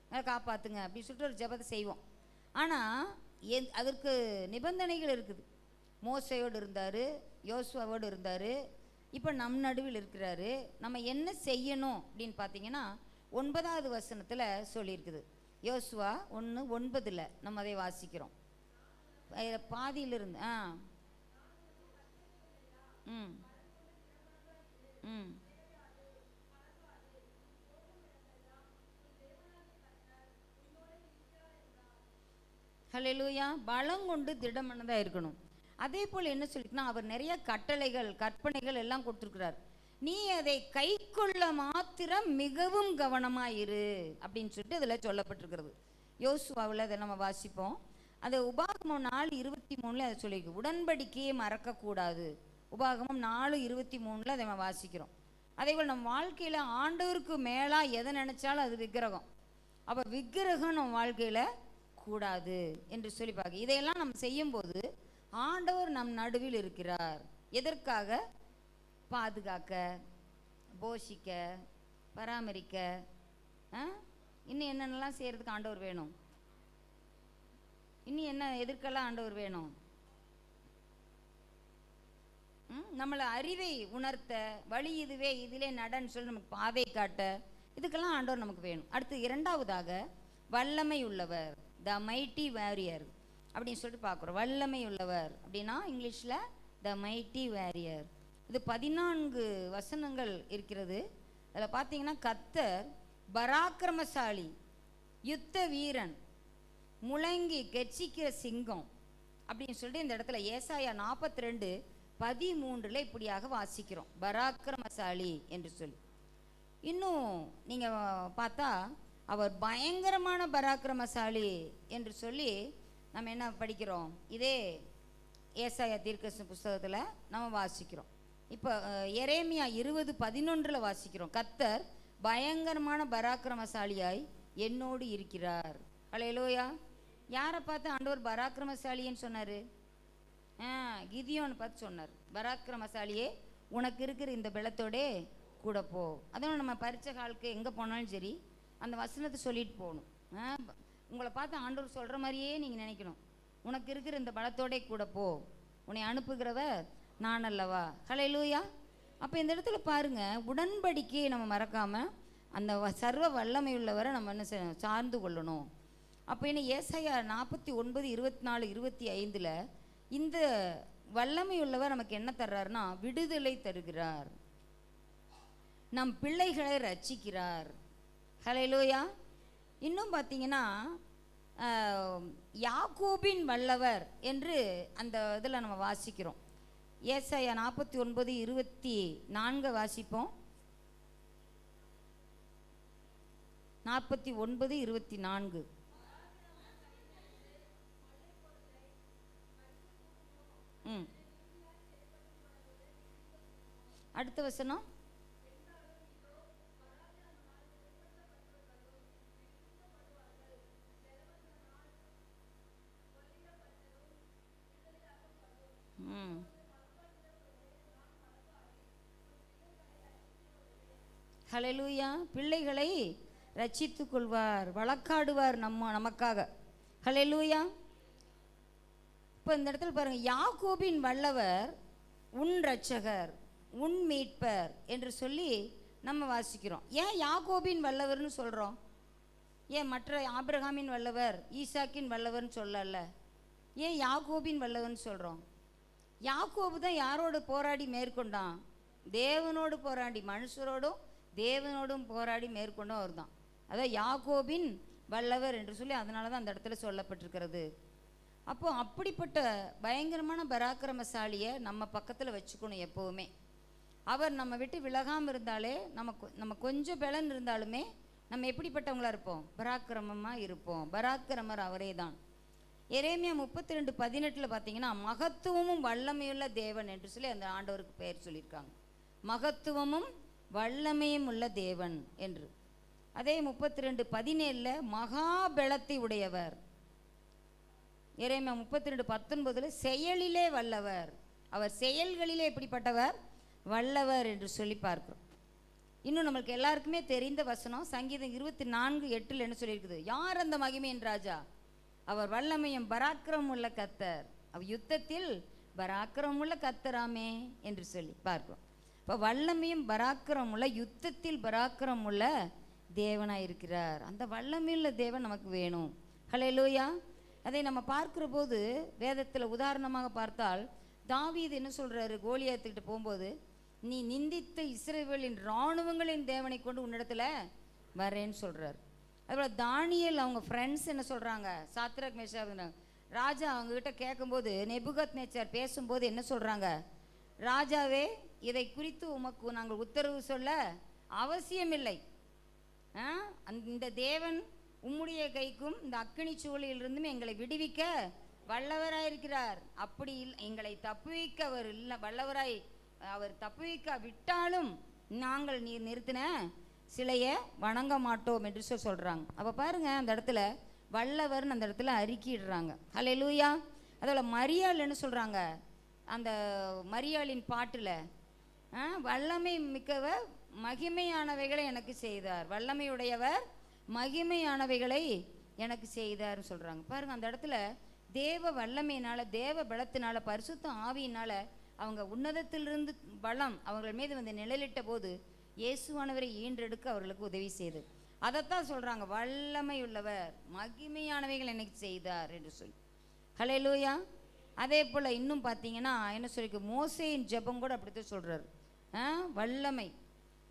Speaker 1: எங்களை காப்பாற்றுங்க அப்படின்னு சொல்லிட்டு ஒரு ஜெபத்தை செய்வோம். ஆனால் அதற்கு நிபந்தனைகள் இருக்குது. மோசையோடு இருந்தார், யோசுவாவோடு இருந்தார், இப்போ நம் நடுவில் இருக்கிறாரு. நம்ம என்ன செய்யணும் அப்படின்னு பார்த்தீங்கன்னா 9வது வசனத்தில் சொல்லியிருக்குது. யோசுவா 1:9 நம்ம அதை வாசிக்கிறோம். பாதியிலிருந்து ஹல்லேலூயா. பலம் கொண்டு திடமனதாக இருக்கணும். அதே போல் என்ன சொல்லிட்டுனா, அவர் நிறைய கட்டளைகள் கற்பனைகள் எல்லாம் கொடுத்துருக்கிறார். நீ அதை கை கொள்ள மாத்திரம் மிகவும் கவனமாயிரு அப்படின்னு சொல்லிட்டு அதில் சொல்லப்பட்டிருக்கிறது. யோசுவாவில் அதை நம்ம வாசிப்போம். அந்த உபாகமம் 4:23 அதை சொல்லியிருக்கு. உடன்படிக்கையை மறக்கக்கூடாது. உபாகமம் 4:23 அதை நம்ம வாசிக்கிறோம். அதே போல் நம்ம வாழ்க்கையில் ஆண்டவருக்கு மேலாக எதை நினச்சாலும் அது விக்கிரகம். அப்போ விக்கிரகம் நம்ம வாழ்க்கையில் கூடாது என்று சொல்லி பார்க்க. இதையெல்லாம் நம்ம செய்யும்போது ஆண்டவர் நம் நடுவில் இருக்கிறார். எதற்காக? பாதுகாக்க, போஷிக்க, பராமரிக்க, இன்னும் என்னென்னலாம் செய்கிறதுக்கு ஆண்டவர் வேணும்? இன்னும் என்ன எதற்கெல்லாம் ஆண்டவர் வேணும்? நம்மளை அறிவை உணர்த்த, வழி இதுவே இதிலே நடன்னு சொல்லி நமக்கு பாதை காட்ட, இதுக்கெல்லாம் ஆண்டவர் நமக்கு வேணும். அடுத்து இரண்டாவதாக வல்லமை உள்ளவர், த மைட்டி வேரியர் அப்படின்னு சொல்லிட்டு பார்க்குறோம். வல்லமை உள்ளவர் அப்படின்னா இங்கிலீஷில் த மைட்டி வேரியர். இது 14 வசனங்கள் இருக்கிறது. அதில் பார்த்தீங்கன்னா கர்த்தர் பராக்கிரமசாலி, யுத்த வீரன், முழங்கி கெர்ச்சிக்கிற சிங்கம் அப்படின்னு சொல்லிட்டு இந்த இடத்துல ஏசாயா 42:13 இப்படியாக வாசிக்கிறோம், பராக்கிரமசாலி என்று சொல்லி. இன்னும் நீங்கள் பார்த்தா அவர் பயங்கரமான பராக்கிரமசாலி என்று சொல்லி நம்ம என்ன படிக்கிறோம், இதே ஏசாயா தீர்க்கதரிசன புஸ்தகத்தில் நம்ம வாசிக்கிறோம். இப்போ எரேமியா 20:11 வாசிக்கிறோம், கர்த்தர் பயங்கரமான பராக்கிரமசாலியாய் என்னோடு இருக்கிறார். ஹல்லேலூயா. யாரை பார்த்து ஆண்டவர் பராக்கிரமசாலின்னு சொன்னார்? கிதியோன்னு பார்த்து சொன்னார், பராக்கிரமசாலியே உனக்கு இருக்கிற இந்த பலத்தோடே கூட போ. அதுவும் நம்ம பரிச்சை காலுக்கு எங்கே போனாலும் சரி அந்த வசனத்தை சொல்லிட்டு போகணும். உங்களை பார்த்து ஆண்டவர் சொல்கிற மாதிரியே நீங்கள் நினைக்கணும், உனக்கு இருக்கிற இந்த பலத்தோடே கூட போ, உன்னை அனுப்புகிறவர் நான் அல்லவா. ஹல்லேலூயா. அப்போ இந்த இடத்துல பாருங்கள், உடன்படிக்கையை நம்ம மறக்காமல் அந்த சர்வ வல்லமை உள்ளவரை நம்ம என்ன சார்ந்து கொள்ளணும். அப்போ என்ன ஏசாயா 49:24-25 இந்த வல்லமை உள்ளவர் நமக்கு என்ன தர்றாருன்னா விடுதலை தருகிறார், நம் பிள்ளைகளை ரட்சிக்கிறார். ஹல்லேலூயா. இன்னும் பார்த்தீங்கன்னா யாக்கோபின் வல்லவர் என்று அந்த இதில் நம்ம வாசிக்கிறோம். ஏசாயா 49:24 வாசிப்போம். 49:24. அடுத்த வசனம், ஹல்லேலூயா. பிள்ளைகளை ரட்சித்துக் கொள்வார், வழக்காடுவார் நமக்காக. ஹல்லேலூயா. இப்போ இந்த இடத்துல பாருங்கள், யாக்கோபின் வல்லவர் உன் இரட்சகர், உன் மீட்பர் என்று சொல்லி நம்ம வாசிக்கிறோம். ஏன் யாக்கோபின் வல்லவர்னு சொல்கிறோம்? ஏன் மற்ற ஆபிரகாமின் வல்லவர், ஈசாக்கின் வல்லவர்னு சொல்லல? ஏன் யாக்கோபின் வல்லவர்னு சொல்கிறோம்? யாக்கோபு தான் யாரோடு போராடி மேற்கொண்டான்? தேவனோடு போராடி, மனுஷரோடும் தேவனோடும் போராடி மேற்கொண்டவர் தான். அதான் யாக்கோபின் வல்லவர் என்று சொல்லி அதனால தான் அந்த இடத்துல சொல்லப்பட்டிருக்கிறது. அப்போ அப்படிப்பட்ட பயங்கரமான பராக்கிரமசாலியை நம்ம பக்கத்தில் வச்சுக்கணும் எப்போவுமே. அவர் நம்ம விட்டு விலகாமல் இருந்தாலே நம்ம கொஞ்சம் பலன் இருந்தாலுமே நம்ம எப்படிப்பட்டவங்களா இருப்போம்? பராக்கிரமமாக இருப்போம். பராக்கிரமர் அவரே தான். எரேமியா 32:18 பார்த்தீங்கன்னா மகத்துவமும் வல்லமையுள்ள தேவன் என்று சொல்லி அந்த ஆண்டவருக்கு பெயர் சொல்லியிருக்காங்க, மகத்துவமும் வல்லமையும் உள்ள தேவன் என்று. அதே 32:17 மகாபலத்தை உடையவர். எரேமியா 32:19 செயலிலே வல்லவர், அவர் செயல்களிலே எப்படிப்பட்டவர்? வல்லவர் என்று சொல்லி பார்க்கிறோம். இன்னும் நம்மளுக்கு எல்லாருக்குமே தெரிந்த வசனம் சங்கீதம் 24:8 என்ன சொல்லியிருக்குது? யார் அந்த மகிமையின் ராஜா? அவர் வல்லமையும் பராக்கிரமம் உள்ள கர்த்தர், அவர் யுத்தத்தில் பராக்கிரமம் உள்ள கர்த்தராமே என்று சொல்லி பார்க்கிறோம். இப்போ வல்லமையும் பராக்கிரமம் உள்ள, யுத்தத்தில் பராக்கிரமம் உள்ள தேவனாக இருக்கிறார். அந்த வல்லமையுள்ள தேவன் நமக்கு வேணும். ஹல்லேலூயா. அதை நம்ம பார்க்குற போது வேதத்தில் உதாரணமாக பார்த்தால் தாவீது என்ன சொல்கிறாரு? கோலியாத்துக்கிட்ட போகும்போது, நீ நிந்தித்த இஸ்ரவேலின் இராணுவங்களின் தேவனை கொண்டு உன்னிடத்துல வரேன்னு சொல்கிறார். அதுபோல் தானியேல் அவங்க ஃப்ரெண்ட்ஸ் என்ன சொல்கிறாங்க? சாத்ராக் மேஷாக் ராஜா அவங்கக்கிட்ட கேட்கும்போது, நெபுகத் நேச்சார் பேசும்போது என்ன சொல்கிறாங்க? ராஜாவே, இதை குறித்து உமக்கு நாங்கள் உத்தரவு சொல்ல அவசியமில்லை. இந்த தேவன் உம்முடைய கைக்கும் இந்த அக்கினி சூளையிலிருந்தும் எங்களை விடுவிக்க வல்லவராயிருக்கிறார். அப்படி எங்களை தப்புவிக்க அவர் இல்லை வல்லவராய், அவர் தப்புவிக்க விட்டாலும் நாங்கள் நீர் நிறுத்தின சிலையை வணங்க மாட்டோம் என்று சொல்கிறாங்க. அப்போ பாருங்கள், அந்த இடத்துல வல்லவர்னு அந்த இடத்துல அறிக்கையிடுறாங்க. ஹல்லேலூயா. அதோட மரியாள் என்ன சொல்கிறாங்க? அந்த மரியாளின் பாட்டில் வல்லமை மிக்கவர் மகிமையானவைகளை எனக்கு செய்தார், வல்லமையுடையவர் மகிமையானவைகளை எனக்கு செய்தார்னு சொல்கிறாங்க. பாருங்கள், அந்த இடத்துல தேவ வல்லமையினால், தேவ பலத்தினால, பரிசுத்த ஆவியினால் அவங்க உன்னதத்திலிருந்து பலம் அவங்கள் மீது வந்து நிழலிட்ட போது இயேசுவானவரை ஈன்றெடுக்க அவர்களுக்கு உதவி செய்தது. அதைத்தான் சொல்கிறாங்க, வல்லமை உள்ளவர் மகிமையானவைகள் எனக்கு செய்தார் என்று சொல்லி. ஹல்லேலூயா. அதே போல் இன்னும் பார்த்தீங்கன்னா என்ன சொல்லிருக்கு, மோசேயின் ஜெபம் கூட அப்படித்தான் சொல்கிறார், வல்லமை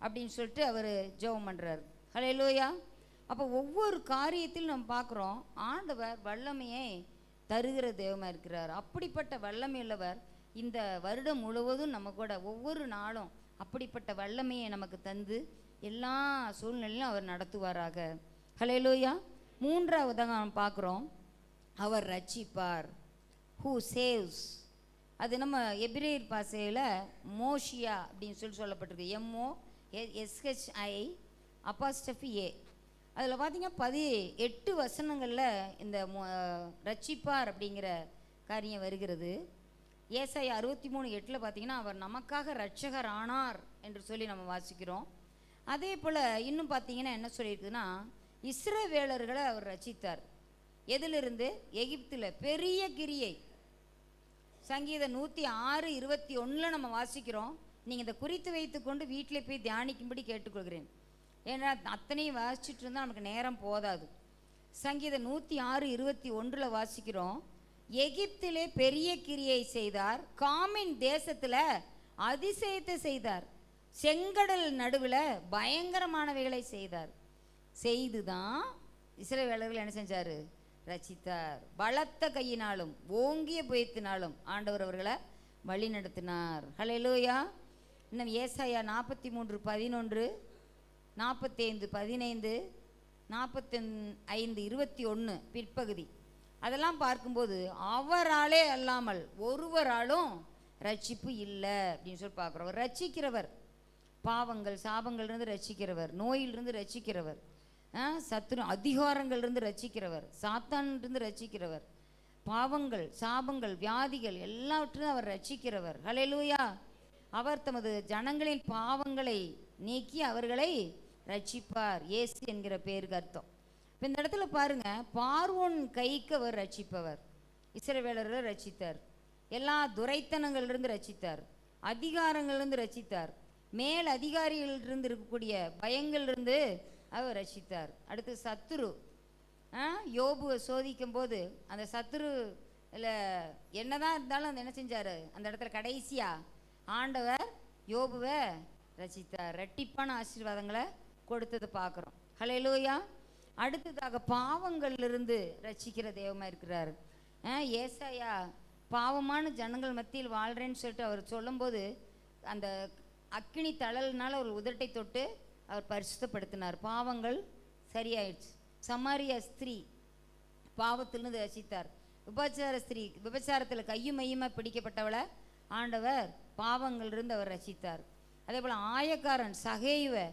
Speaker 1: அப்படின்னு சொல்லிட்டு அவர் ஜெபம் பண்ணுறார். ஹல்லேலூயா. அப்போ ஒவ்வொரு காரியத்திலும் நம்ம பார்க்குறோம், ஆண்டவர் வல்லமையை தருகிற தெய்வமாக இருக்கிறார். அப்படிப்பட்ட வல்லமை உள்ளவர் இந்த வருடம் முழுவதும் நம்ம கூட ஒவ்வொரு நாளும் அப்படிப்பட்ட வல்லமையை நமக்கு தந்து எல்லா சூழ்நிலையிலும் அவர் நடத்துவாராக. ஹல்லேலூயா. மூன்றாவதாக நாம் பார்க்குறோம், அவர் ரட்சிப்பார், ஹூ சேவ்ஸ். அது நம்ம எபிரேயர் பாஷையில் மோஷியா அப்படின்னு சொல்லப்பட்டிருக்கு, MOSHI அப்போஸ்ட்ரோஃபி A. அதில் பார்த்தீங்கன்னா 18 வசனங்களில் இந்த ரட்சிப்பார் அப்படிங்கிற காரியம் வருகிறது. ஏசாயா 63:8 பார்த்தீங்கன்னா அவர் நமக்காக ரட்சகர் ஆனார் என்று சொல்லி நம்ம வாசிக்கிறோம். அதே போல் இன்னும் பார்த்தீங்கன்னா என்ன சொல்லியிருக்குதுன்னா, இஸ்ரவேலர்களை அவர் ரட்சித்தார். எதிலிருந்து? எகிப்தில். பெரிய கிரியை. சங்கீதம் 106:21 நம்ம வாசிக்கிறோம். நீங்கள் இதை குறித்து வைத்து கொண்டு வீட்டில் போய் தியானிக்கும்படி கேட்டுக்கொள்கிறேன். ஏன்னா அத்தனையும் வாசிச்சுட்டு இருந்தால் நமக்கு நேரம் போதாது. சங்கீதம் 106:21 வாசிக்கிறோம், எகிப்திலே பெரிய கிரியை செய்தார், காமின் தேசத்தில் அதிசயத்தை செய்தார், செங்கடல் நடுவில் பயங்கரமானவைகளை செய்தார். செய்துதான் இஸ்ரவேலர்கள் என்ன செஞ்சார்? ரட்சித்தார். பலத்த கையினாலும் ஓங்கிய புயத்தினாலும் ஆண்டவர் அவர்களை வழி நடத்தினார். ஹல்லேலூயா. இன்னும் ஏசாயா 43:11, 45:15, 45:21 பிற்பகுதி, அதெல்லாம் பார்க்கும்போது அவராலே அல்லாமல் ஒருவராலும் ரட்சிப்பு இல்லை அப்படின்னு சொல்லி பார்க்குறோம். அவர் ரட்சிக்கிறவர், பாவங்கள் சாபங்கள்லேருந்து ரட்சிக்கிறவர், நோயிலிருந்து ரட்சிக்கிறவர், சத்துரு அதிகாரங்கள்லேருந்து ரட்சிக்கிறவர், சாத்தான்லேருந்து ரட்சிக்கிறவர், பாவங்கள் சாபங்கள் வியாதிகள் எல்லாவற்றிலும் அவர் ரட்சிக்கிறவர். ஹல்லேலூயா. அவர் தமது ஜனங்களின் பாவங்களை நீக்கி அவர்களை ரட்சிப்பார். இயேசு என்கிற பேருக்கு அர்த்தம். இப்போ இந்த இடத்துல பாருங்க, பார்வோன் கைக்கு அவர் ரட்சிப்பவர். இஸ்ரவேலரை ரட்சித்தார், எல்லா துரைத்தனங்களிலிருந்து ரட்சித்தார், அதிகாரங்களிலிருந்து ரட்சித்தார், மேல் அதிகாரிகளிலிருந்து இருக்கக்கூடிய பயங்களிலிருந்து அவர் ரட்சித்தார். அடுத்து சத்துரு, யோபுவை சோதிக்கும் போது அந்த சத்துரு இல்லை என்னதான் இருந்தாலும் அந்த என்ன செஞ்சார், அந்த இடத்துல கடைசியா ஆண்டவர் யோபுவை ரட்சித்தார், ரெட்டிப்பான ஆசீர்வாதங்களை கொடுத்ததை பார்க்குறோம். ஹல்லேலூயா. அடுத்ததாக பாவங்களிலிருந்து ரட்சிக்கிற தெய்வமாக இருக்கிறார். ஏசாயா பாவமான ஜனங்கள் மத்தியில் வாழ்கிறேன்னு சொல்லிட்டு அவர் சொல்லும்போது அந்த அக்கினி தழல்னால ஒரு உதட்டை தொட்டு அவர் பரிசுத்தப்படுத்தினார், பாவங்கள் சரியாயிடுச்சு. சமாரியா ஸ்திரீ பாவத்திலிருந்து ரசித்தார். விபச்சார ஸ்திரீ விபச்சாரத்தில் கையும் மையுமாக பிடிக்கப்பட்டவளை ஆண்டவர் பாவங்களிலிருந்து அவர் ரசித்தார். அதே போல் ஆயக்காரன் சகேயுவை,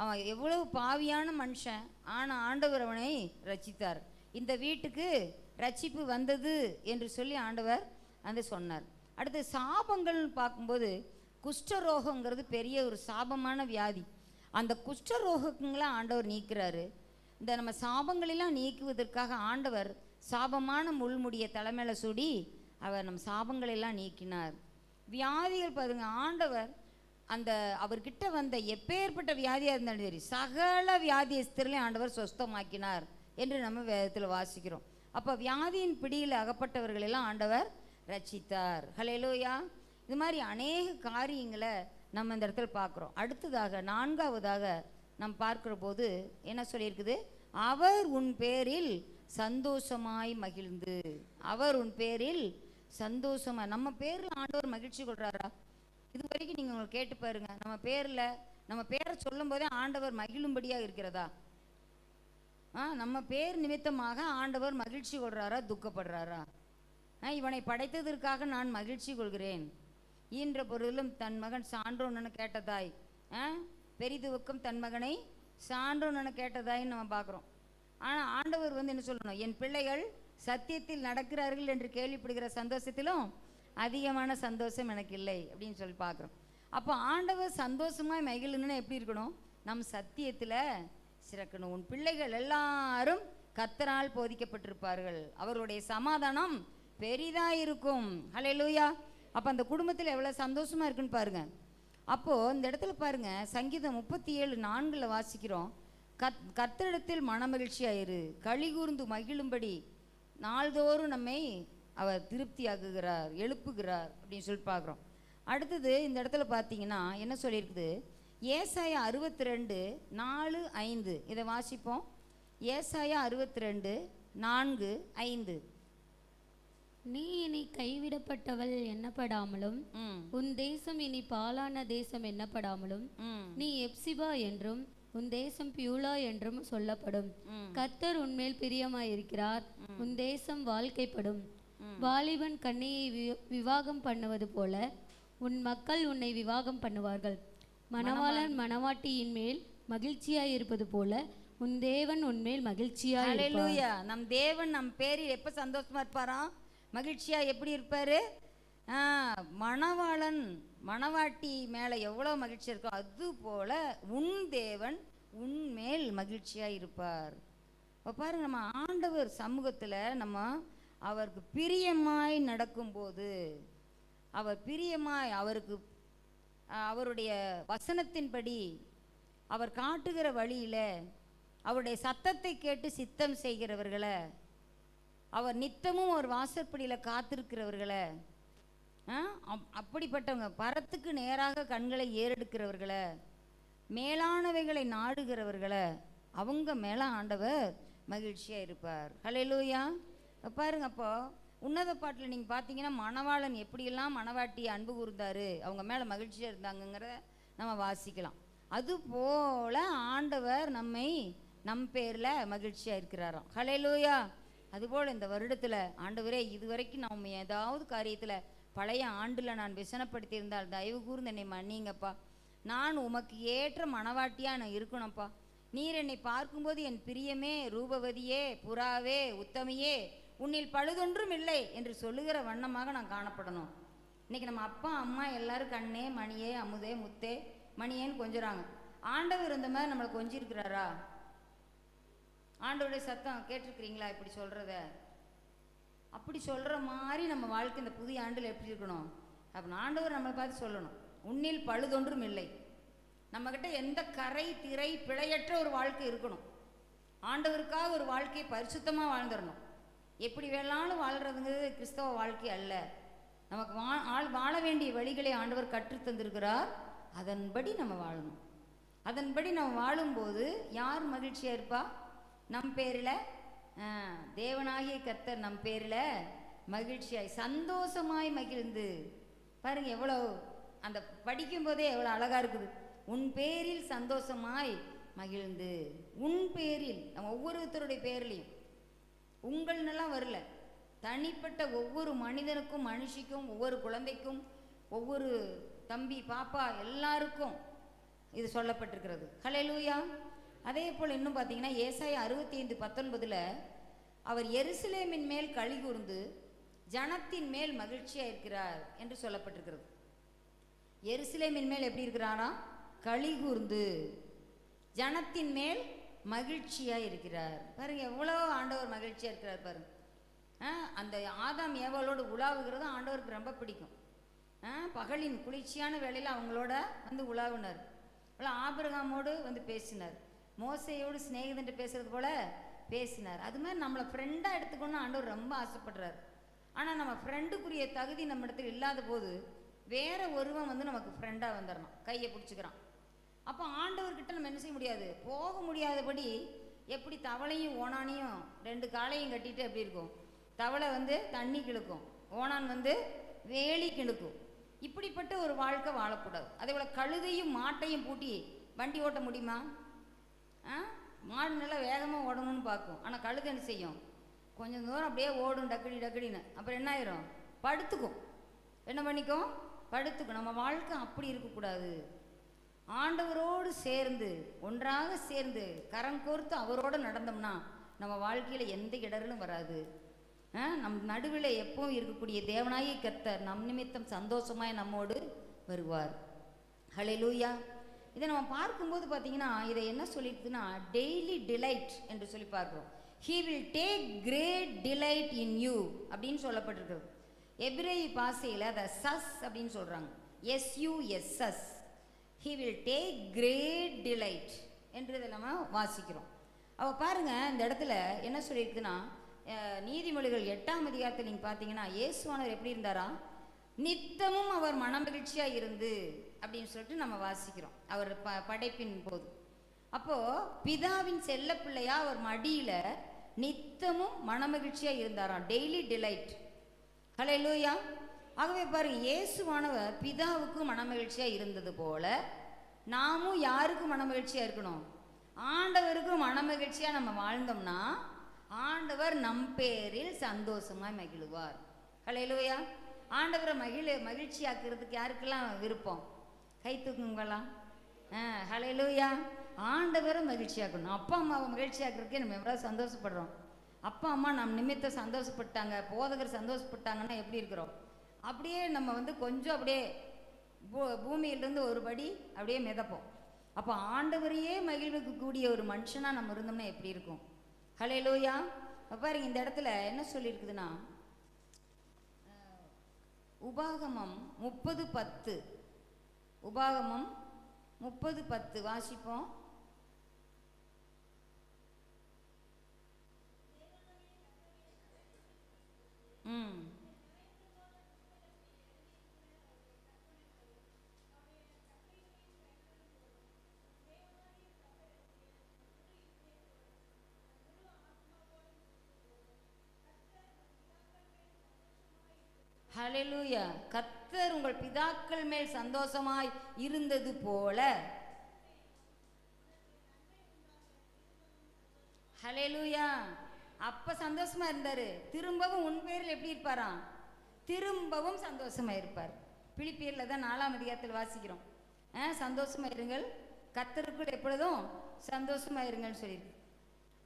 Speaker 1: அவன் எவ்வளவு பாவியான மனுஷன், ஆனால் ஆண்டவர் அவனை ரட்சித்தார். இந்த வீட்டுக்கு ரட்சிப்பு வந்தது என்று சொல்லி ஆண்டவர் அந்த சொன்னார். அடுத்து சாபங்கள் பார்க்கும்போது குஷ்டரோகங்கிறது பெரிய ஒரு சாபமான வியாதி. அந்த குஷ்டரோகங்களை ஆண்டவர் நீக்கிறாரு. இந்த நம்ம சாபங்களெல்லாம் நீக்குவதற்காக ஆண்டவர் சாபமான முள்முடியை தலைமையில சூடி அவர் நம்ம சாபங்களெல்லாம் நீக்கினார். வியாதிகள் பாருங்க, ஆண்டவர் அந்த அவர்கிட்ட வந்த எப்பேற்பட்ட வியாதியாக இருந்தாலும் சரி சகல வியாதியஸ்தர்களையும் ஆண்டவர் சொஸ்தமாக்கினார் என்று நம்ம வேதத்தில் வாசிக்கிறோம். அப்போ வியாதியின் பிடியில் அகப்பட்டவர்களெல்லாம் ஆண்டவர் ரட்சித்தார். ஹல்லேலூயா. இது மாதிரி அநேக காரியங்களை நம்ம இந்த இடத்துல பார்க்குறோம். அடுத்ததாக நான்காவதாக நம்ம பார்க்குற போது என்ன சொல்லியிருக்குது, அவர் உன் பேரில் சந்தோஷமாய் மகிழ்ந்து. அவர் உன் பேரில் சந்தோஷமாக, நம்ம பேரில் ஆண்டவர் மகிழ்ச்சி கொள்கிறாரா? இது வரைக்கும் நீங்கள் உங்களை கேட்டு பாருங்க, நம்ம பேரை சொல்லும் போதே ஆண்டவர் மகிழும்படியாக இருக்கிறதா? நம்ம பேர் நிமித்தமாக ஆண்டவர் மகிழ்ச்சி கொள்கிறாரா, துக்கப்படுறாரா? இவனை படைத்ததற்காக நான் மகிழ்ச்சி கொள்கிறேன், ஈன்ற பொருளும் தன் மகன் சான்றோன்னு கேட்டதாய், பெரிதுவுக்கும் தன் மகனை சான்றோன்னு கேட்டதாயின்னு நம்ம பார்க்குறோம். ஆனால் ஆண்டவர் என்ன சொல்லணும், என் பிள்ளைகள் சத்தியத்தில் நடக்கிறார்கள் என்று கேள்விப்படுகிற சந்தோஷத்திலும் அதிகமான சந்தோஷம் எனக்கு இல்லை அப்படின்னு சொல்லி பார்க்குறோம். அப்போ ஆண்டவர் சந்தோஷமாக மகிழணும்னு எப்படி இருக்கணும், நம் சத்தியத்தில் சிறக்கணும். உன் பிள்ளைகள் எல்லாரும் கர்த்தரால் போதிக்கப்பட்டிருப்பார்கள், அவர்களுடைய சமாதானம் பெரிதாக இருக்கும். ஹல்லேலூயா. அப்போ அந்த குடும்பத்தில் எவ்வளோ சந்தோஷமாக இருக்குன்னு பாருங்க. அப்போது இந்த இடத்துல பாருங்க, சங்கீதம் 37:4 வாசிக்கிறோம், கர்த்தரிடத்தில் மனமகிழ்ச்சியாயிரு, களி கூர்ந்து மகிழும்படி நாள்தோறும் நம்மை அவர் திருப்தியாக்குகிறார், எழுப்புகிறார் அப்படின்னு சொல்லி பார்க்குறோம். அடுத்தது இந்த இடத்துல பார்த்தீங்கன்னா என்ன சொல்லியிருக்குது, ஏசாயா 62:4-5 இதை வாசிப்போம். ஏசாயா 62:4-5.
Speaker 2: நீ இனி கைவிடப்பட்டவள் எண்ணப்படாமலும் உன் தேசம் இனி பாலான தேசம் எண்ணப்படாமலும் நீ எப்சிபா என்றும் உன் தேசம் பியூலா என்றும் சொல்லப்படும். கர்த்தர் உன்மேல் பிரியமாயிருக்கிறார், உன் தேசம் வாழ்க்கைப்படும். வாலிபன் கன்னியை விவாகம் பண்ணுவது போல உன் மக்கள் உன்னை விவாகம் பண்ணுவார்கள். மணவாளன் மணவாட்டியின் மேல் மகிழ்ச்சியாயிருப்பது போல உன் தேவன் உன்மேல் மகிழ்ச்சியாய் இருப்பார்.
Speaker 1: நம் தேவன் நம் பேரில் எப்ப சந்தோஷமா இருப்பாராம், மகிழ்ச்சியா எப்படி இருப்பாரு? மணவாளன் மணவாட்டி மேல எவ்வளவு மகிழ்ச்சி இருக்கோ அது போல உன் தேவன் உன்மேல் மகிழ்ச்சியா இருப்பார். பாருங்க, நம்ம ஆண்டவர் சமூகத்துல நம்ம அவருக்கு பிரியமாய் நடக்கும்போது, அவர் பிரியமாய் அவருக்கு அவருடைய வசனத்தின்படி அவர் காட்டுகிற வழியில அவருடைய சத்தத்தை கேட்டு சித்தம் செய்கிறவர்களை, அவர் நித்தமும் ஒரு வாசற்படியில் காத்திருக்கிறவர்களை, அப்படிப்பட்டவங்க பரத்துக்கு நேராக கண்களை ஏறெடுக்கிறவர்களை, மேலானவைகளை நாடுகிறவர்களை, அவங்க மேலே ஆண்டவர் மகிழ்ச்சியாக இருப்பார். ஹல்லேலூயா. பாருங்க, அப்போ உன்னத பாட்டில் நீங்கள் பார்த்தீங்கன்னா மணவாளன் எப்படியெல்லாம் மணவாட்டியை அன்பு கூர்ந்தாரு, அவங்க மேலே மகிழ்ச்சியாக இருந்தாங்கங்கிறத நம்ம வாசிக்கலாம். அதுபோல் ஆண்டவர் நம்மை நம் பேரில் மகிழ்ச்சியாக இருக்கிறாராம். ஹல்லேலூயா. அதுபோல் இந்த வருடத்தில் ஆண்டவரே, இதுவரைக்கும் நம்ம ஏதாவது காரியத்தில் பழைய ஆண்டில் நான் விசனப்படுத்தியிருந்தால் தயவு கூர்ந்து என்னை மன்னிங்கப்பா. நான் உமக்கு ஏற்ற மணவாட்டியாக நான் இருக்கணும்ப்பா. நீர் என்னை பார்க்கும்போது என் பிரியமே, ரூபவதியே, புறாவே, உத்தமியே, உன்னில் பழுதொன்றும் இல்லை என்று சொல்லுகிற வண்ணமாக நான் காணப்படணும். இன்னைக்கு நம்ம அப்பா அம்மா எல்லாரும் கண்ணே, மணியே, அமுதே, முத்தே, மணியேன்னு கொஞ்சுறாங்க. ஆண்டவர் இந்த மாதிரி நம்மளை கொஞ்சிருக்கிறாரா? ஆண்டவருடைய சத்தம் கேட்டிருக்கிறீங்களா? இப்படி சொல்கிறத, அப்படி சொல்கிற மாதிரி நம்ம வாழ்க்கை இந்த புதிய ஆண்டில் எப்படி இருக்கணும்? அப்போ ஆண்டவர் நம்மளை பார்த்து சொல்லணும், உன்னில் பழுதொன்றும் இல்லை. நம்மக்கிட்ட எந்த கரை திரை பிழையற்ற ஒரு வாழ்க்கை இருக்கணும். ஆண்டவருக்காக ஒரு வாழ்க்கையை பரிசுத்தமாக வாழ்ந்துடணும். எப்படி வேணாலும் வாழ்கிறதுங்கிறது கிறிஸ்தவ வாழ்க்கை அல்ல. நமக்கு வாழ வேண்டிய வழிகளை ஆண்டவர் கற்றுத்தந்திருக்கிறார். அதன்படி நம்ம வாழணும். அதன்படி நம்ம வாழும்போது யார் மகிழ்ச்சியாக இருப்பா? நம் பேரில் தேவனாகிய கர்த்தர் நம் பேரில் மகிழ்ச்சியாய் சந்தோஷமாய் மகிழ்ந்து. பாருங்க, எவ்வளோ அந்த படிக்கும்போதே எவ்வளோ அழகாக இருக்குது. உன் பேரில் சந்தோஷமாய் மகிழ்ந்து. உன் பேரில், நம்ம ஒவ்வொருத்தருடைய பேர்லையும், உங்கள்னெல்லாம் வரல, தனிப்பட்ட ஒவ்வொரு மனிதனுக்கும், மனுஷிக்கும், ஒவ்வொரு குழந்தைக்கும், ஒவ்வொரு தம்பி பாப்பா எல்லாருக்கும் இது சொல்லப்பட்டிருக்கிறது. ஹல்லேலூயா. அதே போல் இன்னும் பார்த்தீங்கன்னா ஏசாயா 65:19 அவர் எருசலேமின் மேல் களி கூர்ந்து ஜனத்தின் மேல் மகிழ்ச்சியாக இருக்கிறார் என்று சொல்லப்பட்டிருக்கிறது. எருசலேமின் மேல் எப்படி இருக்கிறாரா? களி கூர்ந்து ஜனத்தின் மேல் மகிழ்ச்சியாக இருக்கிறார். பாருங்க, எவ்வளோ ஆண்டவர் மகிழ்ச்சியாக இருக்கிறார் பாருங்க. அந்த ஆதாம் ஏவாளோடு உலாவுகிறது ஆண்டவருக்கு ரொம்ப பிடிக்கும். பகலின் குளிர்ச்சியான வேளையில் அவங்களோட வந்து உலாவினார். ஆபிரகாமோடு வந்து பேசினார். மோசையோடு சிநேகிதன்ட்டு பேசுறது போல பேசினார். அது மாதிரி நம்மளை ஃப்ரெண்டாக எடுத்துக்கணும்னு ஆண்டவர் ரொம்ப ஆசைப்படுறார். ஆனால் நம்ம ஃப்ரெண்டுக்குரிய தகுதி நம்ம இடத்துல இல்லாத போது வேற ஒருவன் வந்து நமக்கு ஃப்ரெண்டாக வந்துடணும், கையை பிடிச்சிக்கிறான். அப்போ ஆண்டவர்கிட்ட நம்ம என்ன செய்ய முடியாது, போக முடியாதபடி. எப்படி தவளையும் ஓனானையும் ரெண்டு காலையும் கட்டிட்டு எப்படி இருக்கும்? தவளை வந்து தண்ணி கிழக்கும், ஓனான் வந்து வேலி கிழக்கும். இப்படிப்பட்ட ஒரு வாழ்க்கை வாழக்கூடாது. அதே போல் கழுதையும் மாட்டையும் பூட்டி வண்டி ஓட்ட முடியுமா? மாடு நல்லா வேகமாக ஓடணும்னு பார்க்கும். ஆனால் கழுதை என்ன செய்யும்? கொஞ்சம் தூரம் அப்படியே ஓடும், டக்கடி டக்கடின்னு. அப்புறம் என்ன ஆயிரும்? படுத்துக்கும். என்ன பண்ணிக்கும்? படுத்துக்கும். நம்ம வாழ்க்கை அப்படி இருக்கக்கூடாது. ஆண்டவரோடு சேர்ந்து, ஒன்றாக சேர்ந்து, கரம் கோர்த்து அவரோடு நடந்தோம்னா நம்ம வாழ்க்கையில் எந்த இடர்களும் வராது. நம் நடுவில் எப்பவும் இருக்கக்கூடிய தேவனாகிய கர்த்தர் நம் நிமித்தம் சந்தோஷமாய் நம்மோடு வருவார். ஹல்லேலூயா. இதை நம்ம பார்க்கும்போது பார்த்தீங்கன்னா இதை என்ன சொல்லிட்டுதுன்னா டெய்லி டிலைட் என்று சொல்லி பார்க்குறோம். He will take great delight in you அப்படின்னு சொல்லப்பட்டிருக்கிறது. எபிரேய பாஷையில் அதை சஸ் அப்படின்னு சொல்கிறாங்க. SUSS. he will take great delight என்று இதை நம்ம வாசிக்கிறோம். அவ பாருங்க இந்த இடத்துல என்ன சொல்லியிருக்குன்னா, நீதிமொழிகள் 8ஆம் அதிகாரத்தில் நீங்கள் பார்த்தீங்கன்னா இயேசுவானவர் எப்படி இருந்தாரா, நித்தமும் அவர் மனமகிழ்ச்சியாக இருந்து அப்படின்னு சொல்லிட்டு நம்ம வாசிக்கிறோம் அவர் படைப்பின் போது. அப்போது பிதாவின் செல்ல பிள்ளையா அவர் மடியில் நித்தமும் மனமகிழ்ச்சியாக இருந்தாராம், டெய்லி டிலைட். ஹல்லேலூயா. ஆகவே பாருங்க, இயேசுவானவர் பிதாவுக்கும் மனமகிழ்ச்சியாக இருந்தது போல நாமும் யாருக்கும் மனமகிழ்ச்சியாக இருக்கணும், ஆண்டவருக்கும் மனமகிழ்ச்சியாக நம்ம வாழ்ந்தோம்னா ஆண்டவர் நம் பேரில் சந்தோஷமாய் மகிழுவார். ஹல்லேலூயா. ஆண்டவரை மகிழ்ச்சியாக்குறதுக்கு யாருக்கெல்லாம் விருப்பம்? கை தூக்குங்களா. ஹல்லேலூயா. ஆண்டவரை மகிழ்ச்சியாக்கணும். அப்பா அம்மாவை மகிழ்ச்சியாக்குறதுக்கே நம்ம எவ்வளோ சந்தோஷப்படுறோம். அப்பா அம்மா நம் நிமித்தம் சந்தோஷப்பட்டாங்க, போதகர் சந்தோஷப்பட்டாங்கன்னா எப்படி இருக்கிறோம்? அப்படியே நம்ம கொஞ்சம் அப்படியே பூமியிலிருந்து ஒரு படி அப்படியே மிதப்போம். அப்போ ஆண்டவரையே மகிழ்வுக்கு கூடிய ஒரு மனுஷனாக நம்ம இருந்தோம்னா எப்படி இருக்கும்? ஹல்லேலூயா. பாருங்க இந்த இடத்துல என்ன சொல்லியிருக்குதுன்னா, உபாகமம் 30:10, உபாகமம் 30:10 வாசிப்போம். ஹல்லேலூயா. கர்த்தர் உங்கள் பிதாக்கள் மேல் சந்தோஷமாய் இருந்தது போல. ஹல்லேலூயா. அப்ப சந்தோஷமா இருந்தாரு, திரும்பவும் உன் பேரில் எப்படி இருப்பாராம்? திரும்பவும் சந்தோஷமா இருப்பார். பிலிப்பியர்ல தான் 4ஆம் அதிகாரத்தில் வாசிக்கிறோம், சந்தோஷமா இருங்கள், கர்த்தருக்குள் எப்பொழுதும் சந்தோஷமா இருங்கன்னு சொல்லியிருக்கு.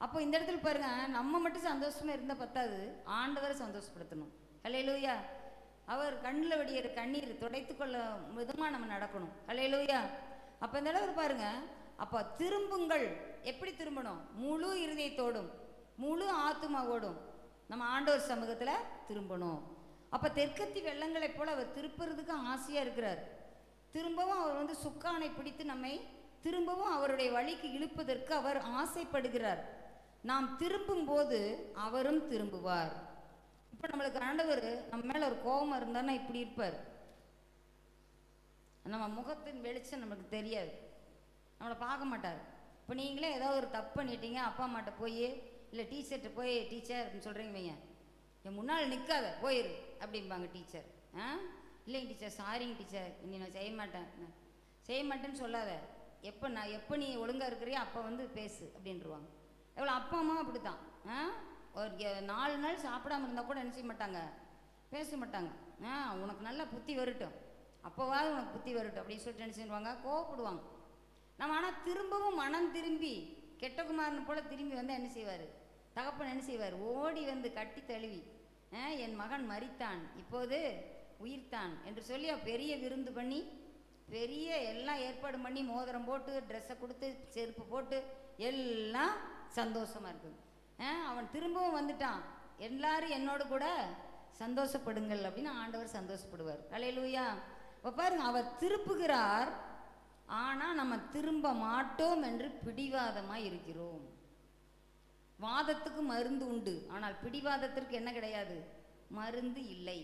Speaker 1: அப்போ இந்த இடத்துல பாருங்க, நம்ம மட்டும் சந்தோஷமா இருந்தா பத்தாது, ஆண்டவரை சந்தோஷப்படுத்தணும். ஹல்லேலூயா. அவர் கண்ணில் வடிகிற கண்ணீர் துடைத்து கொள்ள விதமாக நம்ம நடக்கணும். ஹல்லேலூயா. அப்போ இந்த இடத்துல பாருங்க, அப்போ திரும்புங்கள். எப்படி திரும்பணும்? முழு இருதயத்தோடும் முழு ஆத்துமாவோடும் நம்ம ஆண்டவர் சமூகத்தில் திரும்பணும். அப்போ தெற்கத்தி வெள்ளங்களை போல் அவர் திருப்புறதுக்கு ஆசையாக இருக்கிறார். திரும்பவும் அவர் சுக்கானை பிடித்து நம்மை திரும்பவும் அவருடைய வழிக்கு இழுப்பதற்கு அவர் ஆசைப்படுகிறார். நாம் திரும்பும் போது அவரும் திரும்புவார். இப்போ நம்மளுக்கு ஆண்டவர் நம்ம மேலே ஒரு கோபம் இருந்தார்னா இப்படி இருப்பார். நம்ம முகத்தின் வெளிச்சம் நமக்கு தெரியாது, நம்மளை பார்க்க மாட்டார். இப்போ நீங்களே ஏதாவது ஒரு தப்பு பண்ணிட்டீங்க, அப்பா அம்மாட்ட போய் இல்லை டீச்சர்கிட்ட போய் டீச்சர் அப்படின்னு சொல்கிறீங்க வைங்க, என் முன்னால் நிற்காத போயிரு அப்படிம்பாங்க டீச்சர். இல்லைங்க டீச்சர், சாரிங்க டீச்சர், இனி நான் செய்ய மாட்டேன்னு சொல்லாத, எப்போ நீ ஒழுங்காக இருக்கிறியோ அப்போ பேசு அப்படின்ட்டுருவாங்க. எவ்வளோ அப்பா அம்மாவும் அப்படி தான். ஒரு 4 நாள் சாப்பிடாமல் இருந்தால் கூட என்ன செய்ய மாட்டாங்க, பேச மாட்டாங்க. உனக்கு நல்லா புத்தி வரட்டும், அப்போவாது உனக்கு புத்தி வரட்டும் அப்படின்னு சொல்லிட்டு என்ன செய்வாங்க, கோவப்படுவாங்க. நம்ம ஆனால் திரும்பவும் மனம் திரும்பி கெட்டகுமாரன் போல் திரும்பி என்ன செய்வார், தகப்பன் என்ன செய்வார், ஓடி கட்டி தழுவி என் மகன் மரித்தான் இப்போது உயிர்த்தான் என்று சொல்லி பெரிய விருந்து பண்ணி பெரிய எல்லாம் ஏற்பாடு பண்ணி மோதிரம் போட்டு ட்ரெஸ்ஸை கொடுத்து செருப்பு போட்டு எல்லாம் சந்தோஷமாக இருக்குது. அவன் திரும்பவும் வந்துட்டான், எல்லாரும் என்னோடு கூட சந்தோஷப்படுங்கள் அப்படின்னு ஆண்டவர் சந்தோஷப்படுவார். ஹல்லேலூயா. இப்போ பாருங்க, அவர் திருப்புகிறார், ஆனால் நம்ம திரும்ப மாட்டோம் என்று பிடிவாதமாக இருக்கிறோம். வாதத்துக்கு மருந்து உண்டு, ஆனால் பிடிவாதத்திற்கு என்ன கிடையாது, மருந்து இல்லை.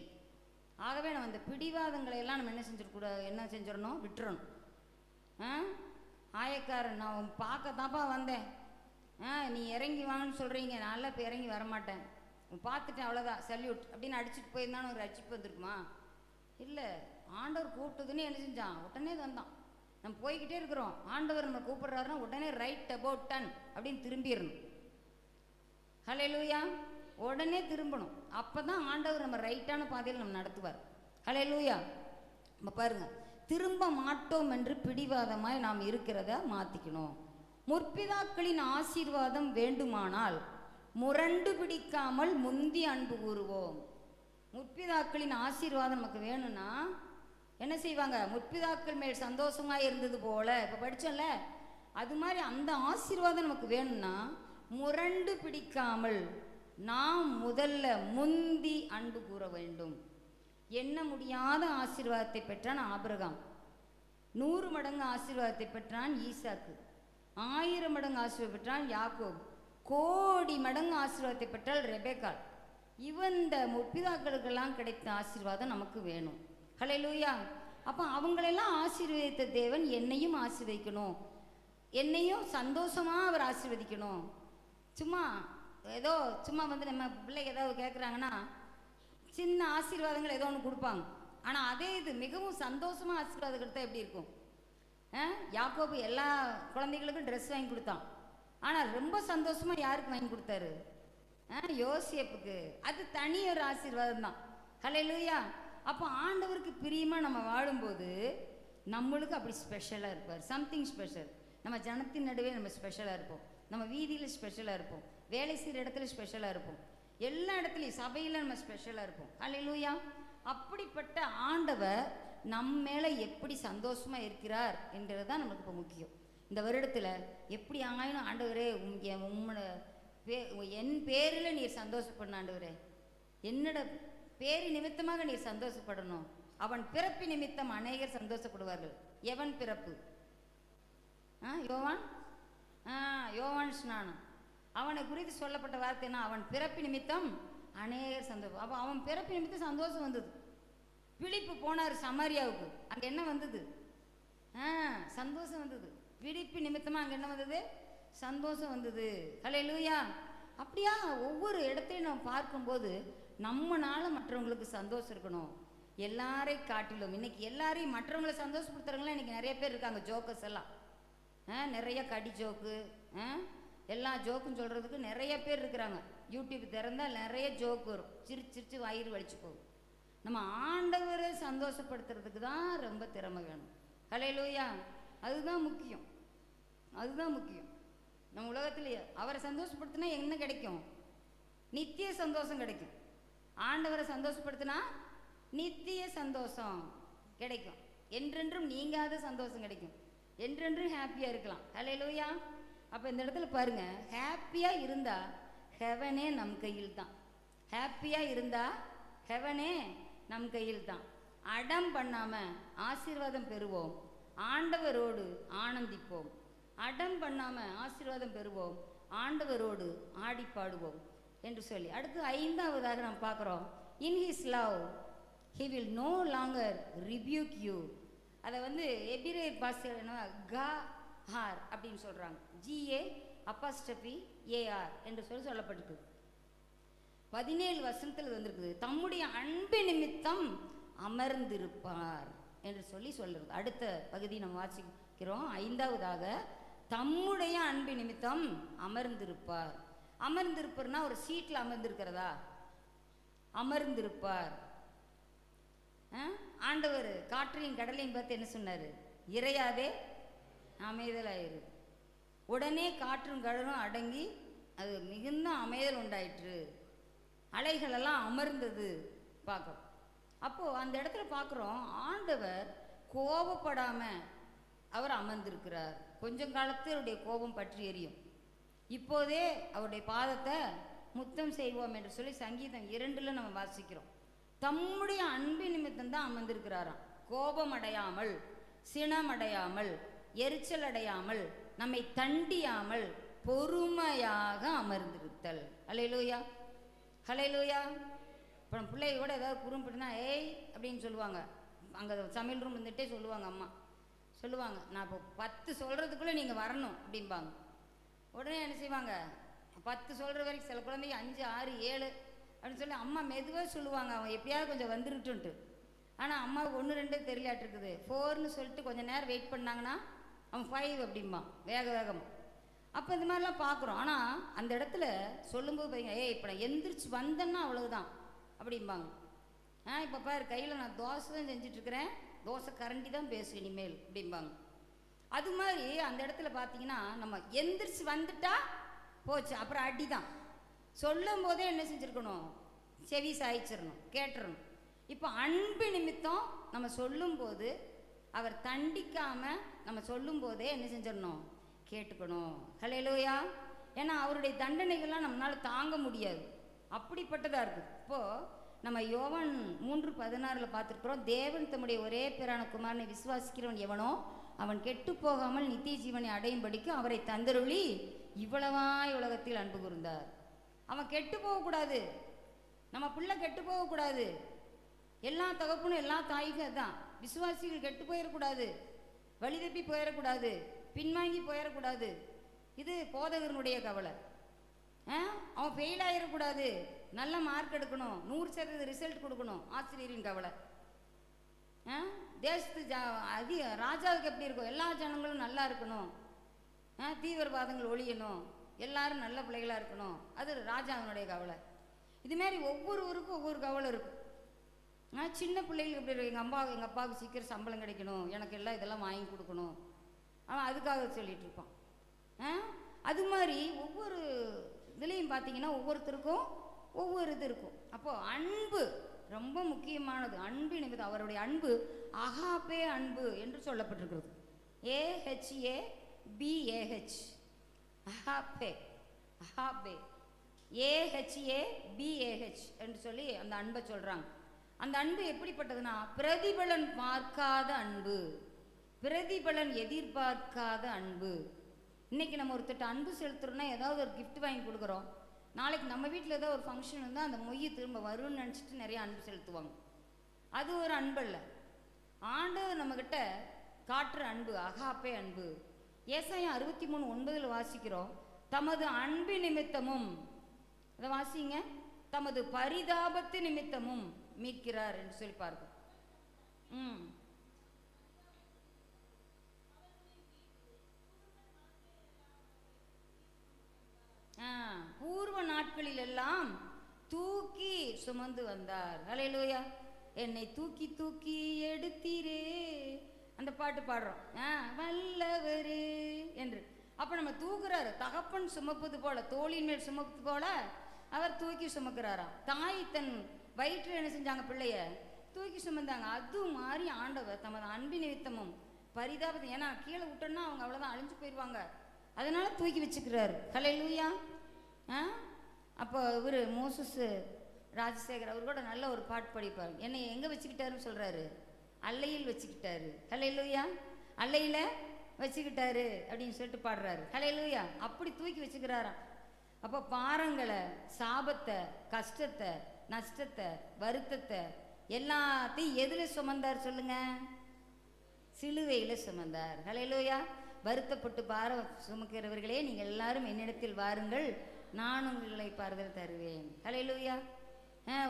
Speaker 1: ஆகவே நம்ம இந்த பிடிவாதங்களை எல்லாம் நம்ம என்ன செஞ்சிடணும், விட்டுறணும். ஆயக்காரன், நான் பார்க்கத்தாப்பா வந்தேன், நீ இறங்கி வாங்கன்னு சொல்கிறீங்க, நான் இப்போ இறங்கி வரமாட்டேன், பார்த்துட்டேன் அவ்வளோதான் சல்யூட் அப்படின்னு அடிச்சுட்டு போயிருந்தான்னு ஒரு ரட்சிப்பு வந்திருக்குமா? இல்லை, ஆண்டவர் கூப்பிட்டதுன்னு என்ன செஞ்சான், உடனே வந்தான். நம்ம போய்கிட்டே இருக்கிறோம், ஆண்டவர் நம்ம கூப்பிட்றாருன்னா உடனே ரைட் அபவுட் டன் அப்படின்னு திரும்பிடணும். ஹல்லேலூயா. உடனே திரும்பணும், அப்போ தான் ஆண்டவர் நம்ம ரைட்டான பாதையில் நம்ம நடத்துவார். ஹல்லேலூயா. நம்ம பாருங்க, திரும்ப மாட்டோம் என்று பிடிவாதமாய் நாம் இருக்கிறத மாற்றிக்கணும். முற்பிதாக்களின் ஆசீர்வாதம் வேண்டுமானால் முரண்டு பிடிக்காமல் முந்தி அன்பு கூறுவோம். முற்பிதாக்களின் ஆசீர்வாதம் நமக்கு வேணும்னா என்ன செய்வாங்க, முற்பிதாக்கள் மேல் சந்தோஷமாக இருந்தது போல இப்போ படித்தோம்ல, அது மாதிரி அந்த ஆசீர்வாதம் நமக்கு வேணும்னா முரண்டு பிடிக்காமல் நாம் முதல்ல முந்தி அன்பு கூற வேண்டும். எண்ண முடியாத ஆசீர்வாதத்தை பெற்றான் ஆபிரகாம். 100 மடங்கு ஆசீர்வாதத்தை பெற்றான் ஈசாக்கு, 1000 மடங்கு ஆசீர்வாதம் பெற்றான் யாக்கோபு, கோடி மடங்கு ஆசீர்வாதத்தை பெற்றால் ரெபேக்காள். இந்த முற்பிதாக்களுக்கெல்லாம் கிடைத்த ஆசீர்வாதம் நமக்கு வேணும். ஹல்லேலூயா. அப்போ அவங்களெல்லாம் ஆசீர்வதித்த தேவன் என்னையும் ஆசீர்வதிக்கணும், என்னையும் சந்தோஷமாக அவர் ஆசீர்வதிக்கணும். சும்மா ஏதோ சும்மா நம்ம பிள்ளைங்க ஏதாவது கேட்குறாங்கன்னா சின்ன ஆசீர்வாதங்கள் ஏதோ ஒன்று கொடுப்பாங்க. ஆனால் அதே இது மிகவும் சந்தோஷமாக ஆசீர்வாதம் கொடுத்தா எப்படி இருக்கும்? யாக்கோபு எல்லா குழந்தைகளுக்கும் ட்ரெஸ் வாங்கி கொடுத்தான். ஆனால் ரொம்ப சந்தோஷமாக யாருக்கு வாங்கி கொடுத்தாரு? யோசேப்புக்கு. அது தனி ஒரு ஆசீர்வாதம் தான். ஹல்லேலூயா. அப்போ ஆண்டவருக்கு பிரியமாக நம்ம வாழும்போது நம்மளுக்கு அப்படி ஸ்பெஷலாக இருப்பார். Something special. நம்ம ஜனத்தின் நடுவே நம்ம ஸ்பெஷலாக இருப்போம், நம்ம வீதியில் ஸ்பெஷலாக இருப்போம், வேலை செய்கிற இடத்துல ஸ்பெஷலாக இருப்போம், எல்லா இடத்துலையும் சபையில் நம்ம ஸ்பெஷலாக இருப்போம். ஹல்லேலூயா. அப்படிப்பட்ட ஆண்டவர் நம்ம மேலே எப்படி சந்தோஷமாக இருக்கிறார் என்றது தான் நமக்கு இப்போ முக்கியம். இந்த வருடத்தில் எப்படி ஆயினும் ஆண்டவரே உம்மோட என் பேரில் நீர் சந்தோஷப்படணும் ஆண்டவரே, என்னோட பேரு நிமித்தமாக நீர் சந்தோஷப்படணும். அவன் பிறப்பு நிமித்தம் அநேகர் சந்தோஷப்படுவார்கள். எவன் பிறப்பு? யோவான் ஸ்நானம். அவனை குறித்து சொல்லப்பட்ட வார்த்தைன்னா அவன் பிறப்பு நிமித்தம் அநேகர் சந்தோஷம். அப்போ அவன் பிறப்பு நிமித்தம் சந்தோஷம் வந்தது. பிலிப்பு போனார் சமாரியாவுக்கு, அங்கே என்ன வந்தது? சந்தோஷம் வந்தது. பிலிப்பு நிமித்தமாக அங்கே என்ன வந்தது? சந்தோஷம் வந்தது. ஹல்லேலூயா. அப்படியா ஒவ்வொரு இடத்தையும் நம்ம பார்க்கும்போது நம்மனால மற்றவங்களுக்கு சந்தோஷம் இருக்கணும். எல்லாரையும் காட்டிலும் இன்னைக்கு எல்லாரையும் மற்றவங்களை சந்தோஷப்படுத்துறவங்களாம் இன்னைக்கு நிறைய பேர் இருக்காங்க. ஜோக்கர்ஸ் எல்லாம் நிறைய கடி ஜோக்கு, எல்லா ஜோக்கும் சொல்கிறதுக்கு நிறைய பேர் இருக்கிறாங்க. யூடியூப் திறந்தால் நிறைய ஜோக்கு வரும், சிரிச்சு சிரிச்சு வயிறு வலிச்சு போகும். நம்ம ஆண்டவரை சந்தோஷப்படுத்துறதுக்கு தான் ரொம்ப திறமை வேணும். ஹல்லேலூயா. அதுதான் முக்கியம், அதுதான் முக்கியம். நம்ம உலகத்திலேயே அவரை சந்தோஷப்படுத்தினா என்ன கிடைக்கும்? நித்திய சந்தோஷம் கிடைக்கும். ஆண்டவரை சந்தோஷப்படுத்தினா நித்திய சந்தோஷம் கிடைக்கும். என்றென்றும் நீங்காத சந்தோஷம் கிடைக்கும். என்றென்றும் ஹாப்பியாக இருக்கலாம். ஹல்லேலூயா. அப்போ இந்த இடத்துல பாருங்க, ஹாப்பியாக இருந்தால் ஹெவனே நம் கையில் தான். ஹாப்பியாக இருந்தால் ஹெவனே நம் கையில் தான். அடம் பண்ணாமல் ஆசீர்வாதம் பெறுவோம், ஆண்டவரோடு ஆனந்திப்போம். அடம் பண்ணாமல் ஆசீர்வாதம் பெறுவோம், ஆண்டவரோடு ஆடி பாடுவோம் என்று சொல்லி அடுத்து 5ஆவதாக நாம் பார்க்குறோம். In his love he will know longer rebuke you. அதை எபிரேயர் பாஷையில் என்ன கார் அப்படின்னு சொல்கிறாங்க. GA'AR என்று சொல்லப்பட்டிருக்கு. 17 வசனத்தில் வந்திருக்குது. தம்முடைய அன்பு நிமித்தம் அமர்ந்திருப்பார் என்று சொல்லுறது. அடுத்த பகுதி நம்ம வாசிக்கிறோம். 5ஆவதாக தம்முடைய அன்பு நிமித்தம் அமர்ந்திருப்பார். அமர்ந்திருப்பார்னா ஒரு சீட்டில் அமர்ந்திருக்கிறதா? அமர்ந்திருப்பார். ஆண்டவர் காற்றையும் கடலையும் பார்த்து என்ன சொன்னார்? இறையாதே அமைதலாயிரு. உடனே காற்றும் கடலும் அடங்கி அது மிகுந்த அமைதல் உண்டாயிற்று, அலைகளெல்லாம் அமர்ந்தது பார்க்குறோம். அப்போது அந்த இடத்துல பார்க்குறோம், ஆண்டவர் கோபப்படாமல் அவர் அமர்ந்திருக்கிறார். கொஞ்சம் காலத்தில் அவருடைய கோபம் பற்றி எரியும். இப்போதே அவருடைய பாதத்தை முத்தம் செய்வோம் என்று சொல்லி சங்கீதம் 2 நம்ம வாசிக்கிறோம். தம்முடைய அன்பு நிமித்தம் தான் அமர்ந்திருக்கிறாராம். கோபம் அடையாமல், சினமடையாமல், எரிச்சல் அடையாமல், நம்மை தண்டியாமல் பொறுமையாக அமர்ந்திருத்தல். ஹல்லேலூயா. ஹல்லேலூயா. இப்போ நம்ம பிள்ளைங்க கூட ஏதாவது குறும்பிட்டுனா ஏய் அப்படின்னு சொல்லுவாங்க. அங்கே சமையல் ரூம் வந்துட்டே சொல்லுவாங்க, அம்மா சொல்லுவாங்க, நான் இப்போ 10 சொல்கிறதுக்குள்ளே நீங்கள் வரணும் அப்படிம்பாங்க. உடனே என்ன செய்வாங்க, 10 சொல்கிற வரைக்கும் சில குழந்தைங்க 5, 6, 7 அப்படின்னு சொல்லி அம்மா மெதுவாக சொல்லுவாங்க, அவன் எப்படியாவது கொஞ்சம் வந்துருட்டுன்ட்டு. ஆனால் அம்மாவுக்கு 1, 2 தெரியலாட்டிருக்குது. 4ன்னு சொல்லிட்டு கொஞ்சம் நேரம் வெயிட் பண்ணாங்கன்னா அவன் 5 அப்படிம்பான் வேகமாக. அப்போ இந்த மாதிரிலாம் பார்க்குறோம். ஆனால் அந்த இடத்துல சொல்லும்போது பார்த்தீங்க, இப்போ நான் எந்திரிச்சு வந்தேன்னா அவ்வளவுதான் அப்படிம்பாங்க. இப்போ பாரு கையில் நான் தோசை தான் செஞ்சிட்ருக்கிறேன், தோசை கரண்டி தான் பேசுவேன் இனிமேல் அப்படிம்பாங்க. அது மாதிரி அந்த இடத்துல பார்த்தீங்கன்னா நம்ம எந்திரிச்சு வந்துட்டா போச்சு, அப்புறம் அடி தான். சொல்லும் போதே என்ன செஞ்சுருக்கணும், செவி சாய்ச்சிடணும், கேட்டுறணும். இப்போ அன்பு நிமித்தம் நம்ம சொல்லும்போது அவர் தண்டிக்காமல் நம்ம சொல்லும் போதே என்ன செஞ்சிடணும், கேட்டுக்கணும். ஹல்லேலூயா. ஏன்னா அவருடைய தண்டனைகள்லாம் நம்மளால் தாங்க முடியாது, அப்படிப்பட்டதாக இருக்குது. இப்போது நம்ம யோவான் 3:16 பார்த்துருக்குறோம், தேவன் தம்முடைய ஒரே பேரான குமாரனை விசுவாசிக்கிறவன் எவனோ அவன் கெட்டு போகாமல் நித்திய ஜீவனை அடையும்படிக்கு அவரை தந்தருளி இவ்வளவாய் உலகத்தில் அன்பு கூர்ந்தார். அவன் கெட்டு போகக்கூடாது, நம்ம பிள்ளை கெட்டு போகக்கூடாது. எல்லா தகப்பனும் எல்லா தாய்க்கும் தான், விசுவாசிகள் கெட்டு போயிடக்கூடாது, வழி தப்பி போயிடக்கூடாது, பின்வாங்கி போயிடக்கூடாது. இது போதகனுடைய கவலை. அவன் ஃபெயில் ஆகிடக்கூடாது, நல்ல மார்க் எடுக்கணும், 100% ரிசல்ட் கொடுக்கணும், ஆசிரியரின் கவலை. தேசத்து ராஜாவுக்கு எப்படி இருக்கும், எல்லா ஜனங்களும் நல்லா இருக்கணும், தீவிரவாதங்கள் ஒழியணும், எல்லாரும் நல்ல பிள்ளைகளாக இருக்கணும், அது ராஜாவினுடைய கவலை. இதுமாரி ஒவ்வொருவருக்கும் ஒவ்வொரு கவலை இருக்கும். சின்ன பிள்ளைகளுக்கு எப்படி இருக்கும், எங்கள் அப்பாவுக்கு சீக்கிரம் சம்பளம் கிடைக்கணும், எனக்கு எல்லாம் இதெல்லாம் வாங்கி கொடுக்கணும், அவன் அதுக்காக சொல்லிட்டு இருப்பான். அது மாதிரி ஒவ்வொரு இதுலேயும் பார்த்தீங்கன்னா ஒவ்வொருத்தருக்கும் ஒவ்வொரு இது இருக்கும். அப்போது அன்பு ரொம்ப முக்கியமானது. அன்பு நிமித்தம் அவருடைய அன்பு அகாப்பே அன்பு என்று சொல்லப்பட்டிருக்கிறது. AHABAH அகாப்பே, அகாப்பே, AHABAH என்று சொல்லி அந்த அன்பை சொல்கிறாங்க. அந்த அன்பு எப்படிப்பட்டதுன்னா பிரதிபலன் பார்க்காத அன்பு, பிரதிபலன் எதிர்பார்க்காத அன்பு. இன்றைக்கி நம்ம ஒருத்தட்ட அன்பு செலுத்துறோன்னா ஏதாவது ஒரு கிஃப்ட் வாங்கி கொடுக்குறோம், நாளைக்கு நம்ம வீட்டில் ஏதாவது ஒரு ஃபங்க்ஷன் இருந்தால் அந்த மொய் திரும்ப வரும்னு நினச்சிட்டு நிறைய அன்பு செலுத்துவாங்க. அது ஒரு அன்பு இல்லை. ஆண்டவர் நம்மக்கிட்ட காட்டுற அன்பு அகாப்பே அன்பு. ஏசாயா 63:9 வாசிக்கிறோம், தமது அன்பு நிமித்தமும், அதை வாசிங்க, தமது பரிதாபத்து நிமித்தமும் மீட்கிறார் என்று சொல்லி பார்க்கும். பூர்வ நாட்களில் எல்லாம் தூக்கி சுமந்து வந்தார். ஹல்லேலூயா. என்னை தூக்கி தூக்கி எடுத்தீரே, அந்த பாட்டு பாடுறோம், வல்லவரே என்று. அப்போ நம்ம தூக்குறாரு, தகப்பன் சுமப்பது போல, தோளின் மேல் சுமப்பது போல அவர் தூக்கி சுமக்கிறாராம். தாய் தன் வயிற்றில் என்ன செஞ்சாங்க, பிள்ளைய தூக்கி சுமந்தாங்க. அது மாதிரி ஆண்டவர் தமது அன்பு நிமித்தமும் பரிதாபத்தை, ஏன்னா கீழே விட்டோன்னா அவங்க அவ்வளோதான் அழிஞ்சு போயிடுவாங்க, அதனால தூக்கி வச்சுக்கிறாரு. ஹல்லேலூயா. அப்போ இவர் மோசஸ் ராஜசேகர் அவர் கூட நல்ல ஒரு பாட்டு படிப்பார். என்னை எங்கே வச்சுக்கிட்டாருன்னு சொல்கிறாரு, அல்லையில் வச்சுக்கிட்டாரு. ஹல்லேலூயா. அல்லையில் வச்சுக்கிட்டாரு அப்படின்னு சொல்லிட்டு பாடுறாரு. ஹல்லேலூயா. அப்படி தூக்கி வச்சுக்கிறாராம். அப்போ பாரங்களை, சாபத்தை, கஷ்டத்தை, நஷ்டத்தை, வருத்தத்தை எல்லாத்தையும் எதில் சுமந்தார் சொல்லுங்க, சிலுவையில் சுமந்தார். ஹல்லேலூயா. வருத்தப்பட்டு பாரம் சுமக்கிறவர்களே நீங்கள் எல்லாரும் என்னிடத்தில் வாருங்கள், நான் உங்களை பாறுதல் தருவேன். ஹல்லேலூயா.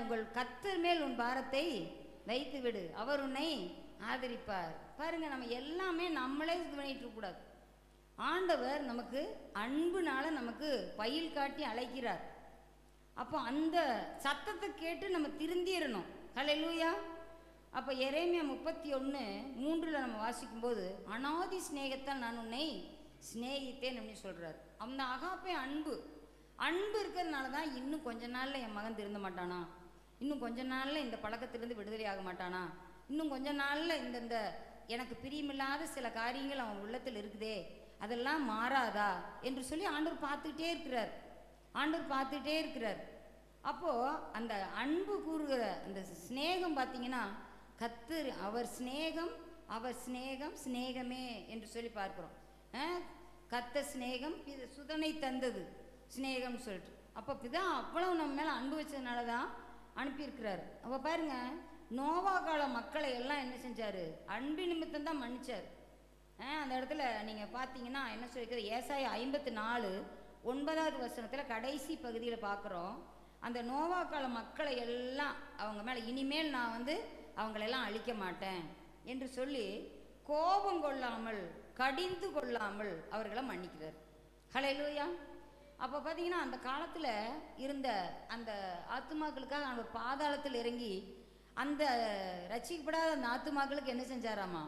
Speaker 1: உங்கள் கர்த்தர் மேல் உன் பாரத்தை வைத்து விடு, அவர் உன்னை ஆதரிப்பார். பாருங்க, நம்ம எல்லாமே நம்மளே இது பண்ணிட்டு இருக்கக்கூடாது. ஆண்டவர் நமக்கு அன்புனால நமக்கு பயில் காட்டி அழைக்கிறார். அப்போ அந்த சத்தத்தை கேட்டு நம்ம திருந்திடணும். ஹல்லேலூயா. அப்போ எரேமியா 31:3 நம்ம வாசிக்கும்போது, அனாதி சிநேகத்தால் நான் உன்னை சிநேகித்தேன் அப்படின்னு சொல்கிறார். அந்த அகாப்பே அன்பு, அன்பு இருக்கிறதுனால தான் இன்னும் கொஞ்ச நாளில் என் மகன் திருந்த மாட்டானா, இன்னும் கொஞ்ச நாளில் இந்த பழக்கத்திலிருந்து விடுதலை ஆக மாட்டானா, இன்னும் கொஞ்ச நாளில் இந்த எனக்கு பிரியமில்லாத சில காரியங்கள் அவன் உள்ளத்தில் இருக்குதே அதெல்லாம் மாறாதா என்று சொல்லி ஆண்டவர் பார்த்துக்கிட்டே இருக்கிறார். ஆண்டவர் பார்த்துக்கிட்டே இருக்கிறார். அப்போது அந்த அன்பு கூறுகிற அந்த சிநேகம் பார்த்தீங்கன்னா, கர்த்தர் அவர் சிநேகம், அவர் சிநேகம் சிநேகமே என்று சொல்லி பார்க்குறோம். கர்த்தர் சிநேகம் சுதனை தந்தது சிநேகம்னு சொல்லிட்டு. அப்போ பிதா அவ்வளவு நம்ம மேலே அன்பு வச்சதுனால தான் அனுப்பியிருக்கிறாரு. அப்போ பாருங்க, நோவா கால மக்களை எல்லாம் என்ன செஞ்சார், அன்பு நிமித்தம் தான் மன்னிச்சார். அந்த இடத்துல நீங்கள் பார்த்தீங்கன்னா என்ன சொல்லிக்கிறது, ஏசாயா 54:9 கடைசி பகுதியில் பார்க்குறோம். அந்த நோவா கால மக்களை எல்லாம் அவங்க மேலே இனிமேல் நான் அவங்களெல்லாம் அழிக்க மாட்டேன் என்று சொல்லி கோபம் கொள்ளாமல், கடிந்து கொள்ளாமல் அவர்களை மன்னிக்கிறார். ஹல்லேலூயா. அப்போ பார்த்தீங்கன்னா அந்த காலத்தில் இருந்த அந்த ஆத்துமாக்களுக்காக அவர் பாதாளத்தில் இறங்கி அந்த ரட்சிக்கப்படாத அந்த ஆத்துமாக்களுக்கு என்ன செஞ்சாராமா,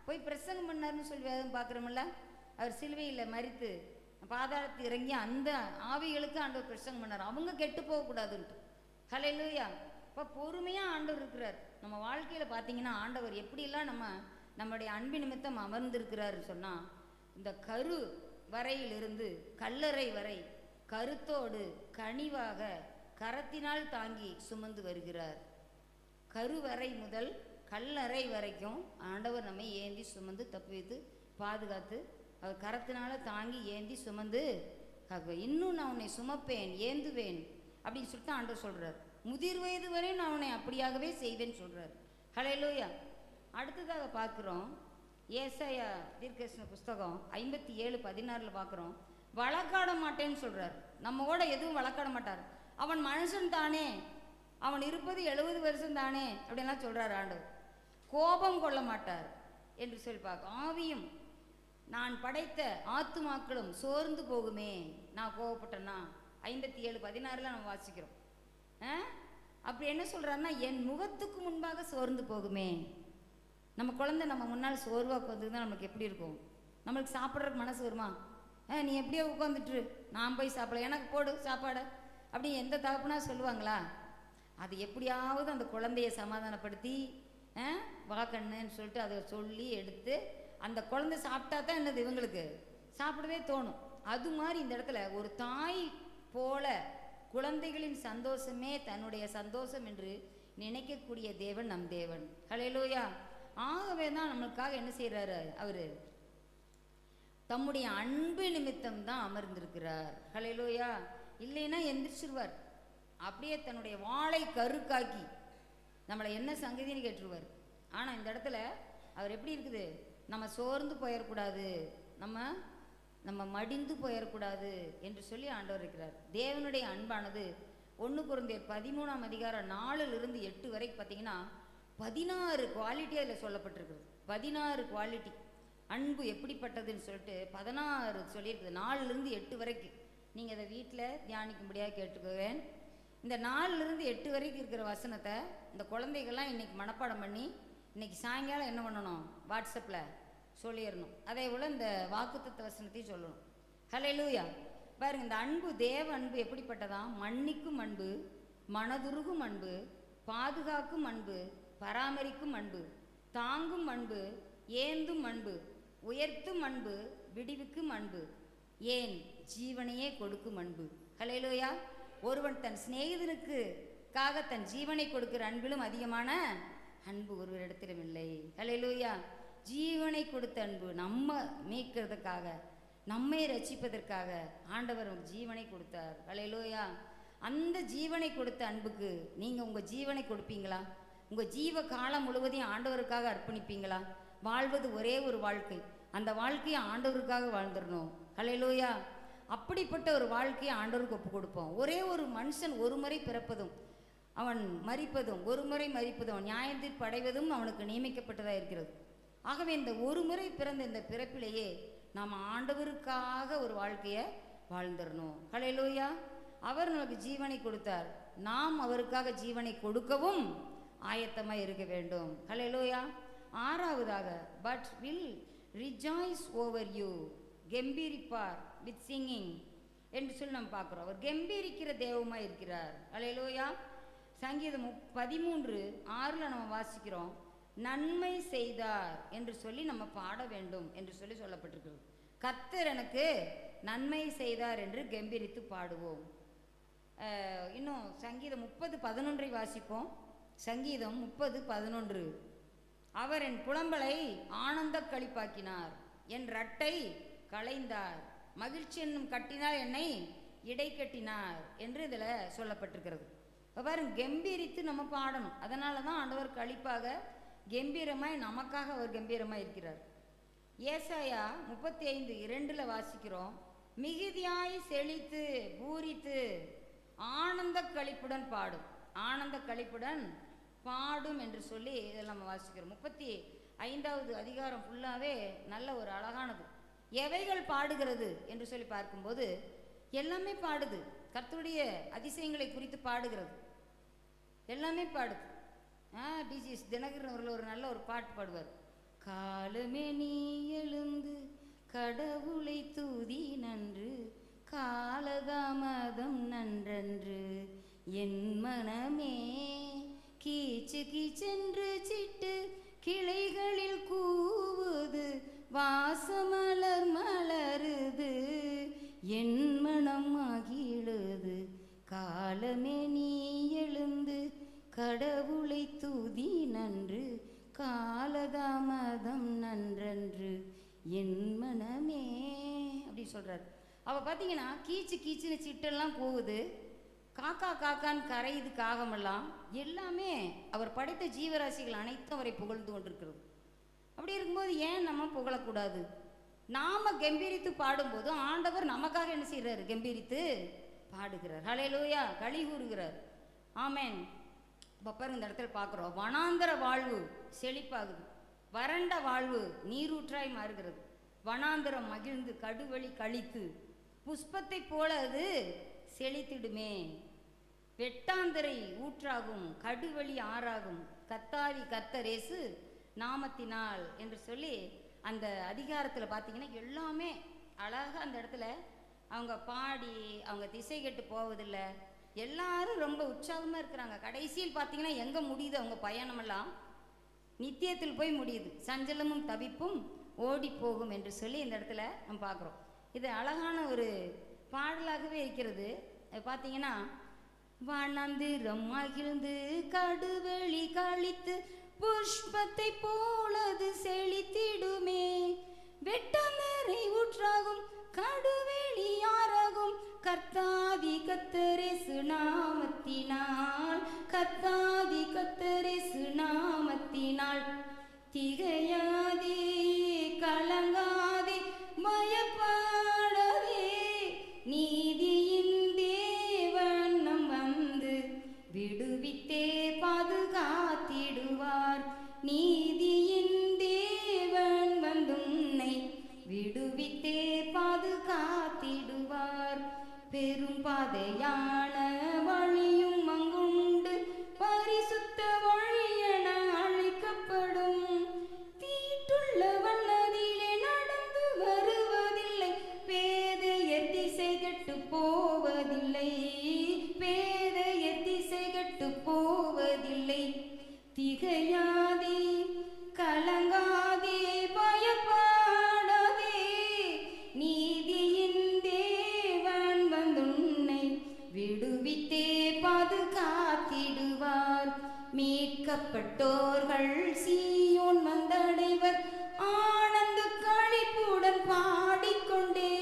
Speaker 1: போய் பிரசங்கம் பண்ணார்னு சொல்லி வேதம் பார்க்குறோமில்ல. அவர் சிலுவையில் மரித்து பாதாளத்தில் இறங்கி அந்த ஆவிகளுக்கு ஆண்டவர் பிரசங்கம் பண்ணார், அவங்க கெட்டு போகக்கூடாதுன்ட்டு. ஹல்லேலூயா. இப்போ பொறுமையாக ஆண்டவர் இருக்கிறார். நம்ம வாழ்க்கையில் பார்த்தீங்கன்னா ஆண்டவர் எப்படிலாம் நம்முடைய அன்பு நிமித்தம் அமர்ந்திருக்கிறாரு சொன்னால், இந்த கரு வரையிலிருந்து கல்லறை வரை கருத்தோடு கனிவாக கரத்தினால் தாங்கி சுமந்து வருகிறார். கருவறை முதல் கல்லறை வரைக்கும் ஆண்டவர் நம்மை ஏந்தி சுமந்து தப்பு வைத்து பாதுகாத்து அவர் கரத்தினால தாங்கி ஏந்தி சுமந்து இன்னும் நான் உன்னை சுமப்பேன் ஏந்துவேன் அப்படின்னு சொல்லிட்டு ஆண்டவர் சொல்கிறார். முதிர் வயது வரை நான் உன்னை அப்படியாகவே செய்வேன்னு சொல்கிறார். ஹல்லேலூயா. அடுத்ததாக பார்க்குறோம் ஏசாயா தீர்க்கதரிசன புஸ்தகம் 57:16 பார்க்குறோம். வழக்காட மாட்டேன்னு சொல்கிறார். நம்ம கூட எதுவும் வழக்காட மாட்டார். அவன் மனுஷன் தானே, அவன் இருப்பது 70 வருஷம் தானே அப்படின்லாம் சொல்கிறார் ஆண்டவர். கோபம் கொள்ள மாட்டார் என்று சொல்லி பார்க்க. ஆவியும் நான் படைத்த ஆத்துமாக்களும் சோர்ந்து போகுமே நான் கோபப்பட்டேன்னா 57:16 நம்ம வாசிக்கிறோம். அப்படி என்ன சொல்கிறாருன்னா, என் முகத்துக்கு முன்பாக சோர்ந்து போகுமே. நம்ம குழந்தை நம்ம முன்னால் சோர்வாக உட்காந்துருந்தா நமக்கு எப்படி இருக்கும்? நம்மளுக்கு சாப்பிட்றதுக்கு மனசு வருமா? நீ எப்படியோ உட்காந்துட்டு நான் போய் சாப்பிடல, எனக்கு போடு சாப்பாடை அப்படி எந்த தகப்பனா சொல்லுவாங்களா? அது எப்படியாவது அந்த குழந்தைய சமாதானப்படுத்தி வாக்கண்ணுன்னு சொல்லிட்டு அதை சொல்லி எடுத்து அந்த குழந்தை சாப்பிட்டா தான் என்னது இவங்களுக்கு சாப்பிடவே தோணும். அது மாதிரி இந்த இடத்துல ஒரு தாய் போல குழந்தைகளின் சந்தோஷமே தன்னுடைய சந்தோஷம் என்று நினைக்கக்கூடிய தேவன் நம் தேவன். ஹல்லேலூயா. ஆகவே தான் நம்மளுக்காக என்ன செய்கிறாரு? அவர் தம்முடைய அன்பு நிமித்தம் தான் அமர்ந்திருக்கிறார். ஹல்லேலூயா. இல்லைன்னா எந்திரிச்சிருவார். அப்படியே தன்னுடைய வாளை கருக்காக்கி நம்மளை என்ன சங்கதின்னு கேட்டுருவார். ஆனால் இந்த இடத்துல அவர் எப்படி இருக்குது? நம்ம சோர்ந்து போயிடக்கூடாது, நம்ம மடிந்து போயிடக்கூடாது என்று சொல்லி ஆண்டவர் இருக்கிறார். தேவனுடைய அன்பானது 1 கொரிந்தியர் 13:4-8 வரைக்கும் பார்த்தீங்கன்னா 16 குவாலிட்டி அதில் சொல்லப்பட்டிருக்குது. 16 குவாலிட்டி அன்பு எப்படிப்பட்டதுன்னு சொல்லிட்டு 16 சொல்லியிருக்குது. 4-8 வரைக்கும் நீங்கள் அதை வீட்டில் தியானிக்கும்படியாக கேட்டுக்குவேன். இந்த 4-8 வரைக்கும் இருக்கிற வசனத்தை இந்த குழந்தைகள்லாம் இன்றைக்கி மனப்பாடம் பண்ணி இன்றைக்கி சாயங்காலம் என்ன பண்ணணும்? வாட்ஸ்அப்பில் சொல்லிடணும். அதே போல் இந்த வாக்குத்தத்த வசனத்தையும் சொல்லணும். ஹல்லேலூயா. பாருங்க, இந்த அன்பு தேவ அன்பு எப்படிப்பட்டதான்? மன்னிக்கும் அன்பு, மனதுருகும் அன்பு, பாதுகாக்கும் அன்பு, பராமரிக்கும் அன்பு, தாங்கும் அன்பு, ஏந்தும் அன்பு, உயர்த்தும் அன்பு, விடுவிக்கும் அன்பு, ஏன் ஜீவனையே கொடுக்கும் அன்பு. ஹல்லேலூயா. ஒருவன் தன் சிநேகிதனுக்காக தன் ஜீவனை கொடுக்கிற அன்பிலும் அதிகமான அன்பு ஒருவரிடத்திலும் இல்லை. ஹல்லேலூயா. ஜீவனை கொடுத்த அன்பு, நம்ம மீட்கிறதுக்காக நம்மை ரட்சிப்பதற்காக ஆண்டவர் ஜீவனை கொடுத்தார். ஹல்லேலூயா. அந்த ஜீவனை கொடுத்த அன்புக்கு நீங்கள் உங்கள் ஜீவனை கொடுப்பீங்களா? உங்கள் ஜீவ காலம் முழுவதையும் ஆண்டவருக்காக அர்ப்பணிப்பீங்களா? வாழ்வது ஒரே ஒரு வாழ்க்கை, அந்த வாழ்க்கையை ஆண்டவருக்காக வாழ்ந்துடணும். ஹல்லேலூயா. அப்படிப்பட்ட ஒரு வாழ்க்கையை ஆண்டவருக்கு ஒப்பு கொடுப்போம். ஒரே ஒரு மனுஷன் ஒரு முறை பிறப்பதும் அவன் மரிப்பதும் ஒரு முறை மரிப்பதும் நியாயத்தீர்ப்பு அடைவதும் அவனுக்கு நியமிக்கப்பட்டதாக இருக்கிறது. ஆகவே இந்த ஒரு முறை பிறந்த இந்த பிறப்பிலேயே நாம் ஆண்டவருக்காக ஒரு வாழ்க்கையை வாழ்ந்துடணும். ஹல்லேலூயா. அவர் நமக்கு ஜீவனை கொடுத்தார், நாம் அவருக்காக ஜீவனை கொடுக்கவும் ஆயத்தமாக இருக்க வேண்டும். ஹல்லேலூயா. 6வதாக, but will rejoice over you, கம்பீரிப்பார் வித் சிங்கிங் என்று சொல்லி நம்ம பார்க்குறோம். அவர் கம்பீரிக்கிற தெய்வமாக இருக்கிறார். ஹல்லேலூயா. சங்கீதம் 13:6 நம்ம வாசிக்கிறோம், நன்மை செய்தார் என்று சொல்லி நம்ம பாட வேண்டும் என்று சொல்லி சொல்லப்பட்டிருக்கிறது. கர்த்தர் எனக்கு நன்மை செய்தார் என்று கம்பீரித்து பாடுவோம். இன்னும் சங்கீதம் 30:11 வாசிப்போம். சங்கீதம் 30:11, அவர் என் புலம்பலை ஆனந்த களிப்பாக்கினார், என் ரட்டை களைந்தார், மகிழ்ச்சி என்னும் கட்டினால் என்னை இடை கட்டினார் என்று இதில் சொல்லப்பட்டிருக்கிறது. பாருங்க, கம்பீரித்து நம்ம பாடணும். அதனால தான் ஆண்டவர் களிப்பாக கம்பீரமாய் நமக்காக அவர் கம்பீரமாய் இருக்கிறார். ஏசாயா 35:2 வாசிக்கிறோம், மிகுதியாய் செழித்து பூரித்து ஆனந்த களிப்புடன் பாடும், ஆனந்த களிப்புடன் பாடும் என்று சொல்லி இதில் நம்ம வாசிக்கிறோம். 35வது அதிகாரம் ஃபுல்லாகவே நல்ல ஒரு அழகானது. எவைகள் பாடுகிறது என்று சொல்லி பார்க்கும்போது எல்லாமே பாடுது. கர்த்தருடைய அதிசயங்களை குறித்து பாடுகிறது, எல்லாமே பாடுது. டிஜிஎஸ் தினகரன் அவர்கள் ஒரு நல்ல ஒரு பாட்டு பாடுவார். காலமே நீ எழுந்து கடவுளை தூதி நன்று, காலதாமதம் நன்றன்று, என் மனமே கீச்சு கீச்சென்று சிட்டு கிளைகளில் கூவுது, வாசமலர் மலருது, என் மனம் மகிழுது, காலமே நீ எழுந்து கடவுளை தூதி நன்று, காலதாமதம் நன்றன்று என் மனமே அப்படி சொல்கிறார். அப்போ பார்த்தீங்கன்னா கீச்சு கீச்சுன்னு சிட்டெல்லாம் போகுது, காக்கா காக்கான்னு கரையுது காகமெல்லாம், எல்லாமே அவர் படைத்த ஜீவராசிகள் அனைத்தும் அவரை புகழ்ந்து கொண்டிருக்கிறது. அப்படி இருக்கும்போது ஏன் நம்ம புகழக்கூடாது? நாம் கம்பீரித்து பாடும்போது ஆண்டவர் நமக்காக என்ன செய்கிறார்? கம்பீரித்து பாடுகிறார். ஹல்லேலூயா, களி கூறுகிறார். ஆமென். இப்போ பாருங்க, இந்த இடத்துல பார்க்குறோம், வனாந்தர வாழ்வு செழிப்பாகுது, வறண்ட வாழ்வு நீரூற்றாய் மாறுகிறது. வனாந்தரம் மகிழ்ந்து கடுவழி கழித்து புஷ்பத்தை போல அது செழித்திடுமே. வெட்டாந்தரை ஊற்றாகும் கடுவழி ஆறாகும் கத்தாதி கத்தரேசு நாமத்தினால் என்று சொல்லி அந்த அதிகாரத்தில் பார்த்தீங்கன்னா எல்லாமே அழகாக அந்த இடத்துல அவங்க பாடி அவங்க திசை கெட்டு போவதில்லை, எல்லாரும் ரொம்ப உற்சாகமாக இருக்கிறாங்க. கடைசியில் பார்த்தீங்கன்னா எங்கே முடியுது அவங்க பயணமெல்லாம்? நித்தியத்தில் போய் முடியுது. சஞ்சலமும் தவிப்பும் ஓடி போகும் என்று சொல்லி இந்த இடத்துல நம்ம பார்க்குறோம். இது அழகான ஒரு பாடலாகவே இருக்கிறது. பார்த்தீங்கன்னா, வனாந்திரம் மகிழ்ந்து கடுவெளி கழித்து புஷ்பத்தை போலது செழித்திடுமே. வெட்டாந்தரை ஊற்றாகும் கடுவெளி ஆறாகும் கர்த்தாதி கத்தரேசு நாமத்தினால், கர்த்தாதி கத்தரேசு நாமத்தினால். திகையாதே கலங்காதே பயப்படாதே, நீதியின் தேவன் நம் வந்து விடுவித்தே பாதுகாத்திடுவார். நீதியின் தேவன் வந்துன்னை விடுவித்தே பாதுகாத்திடுவார். பெரும் பாதையான வழியும் அங்குண்டு, பரிசுத்த வழியென அழைக்கப்படும். தீட்டுள்ள வண்ணதிலே நடந்து வருவதில்லை, பேதையர் திசை கெட்டு போவதில்லை, பேதையர் திசை கெட்டு போவதில்லை. திகையாதே கலங்காதே பயப்படாதே, நீதியின் தேவன் வந்துன்னை விடுவித்தே பாதுகாத்திடுவார். மீட்கப்பட்டோர்கள் சீயோன் வந்தடைவர் ஆனந்த களிப்புடன் பாடிக்கொண்டே.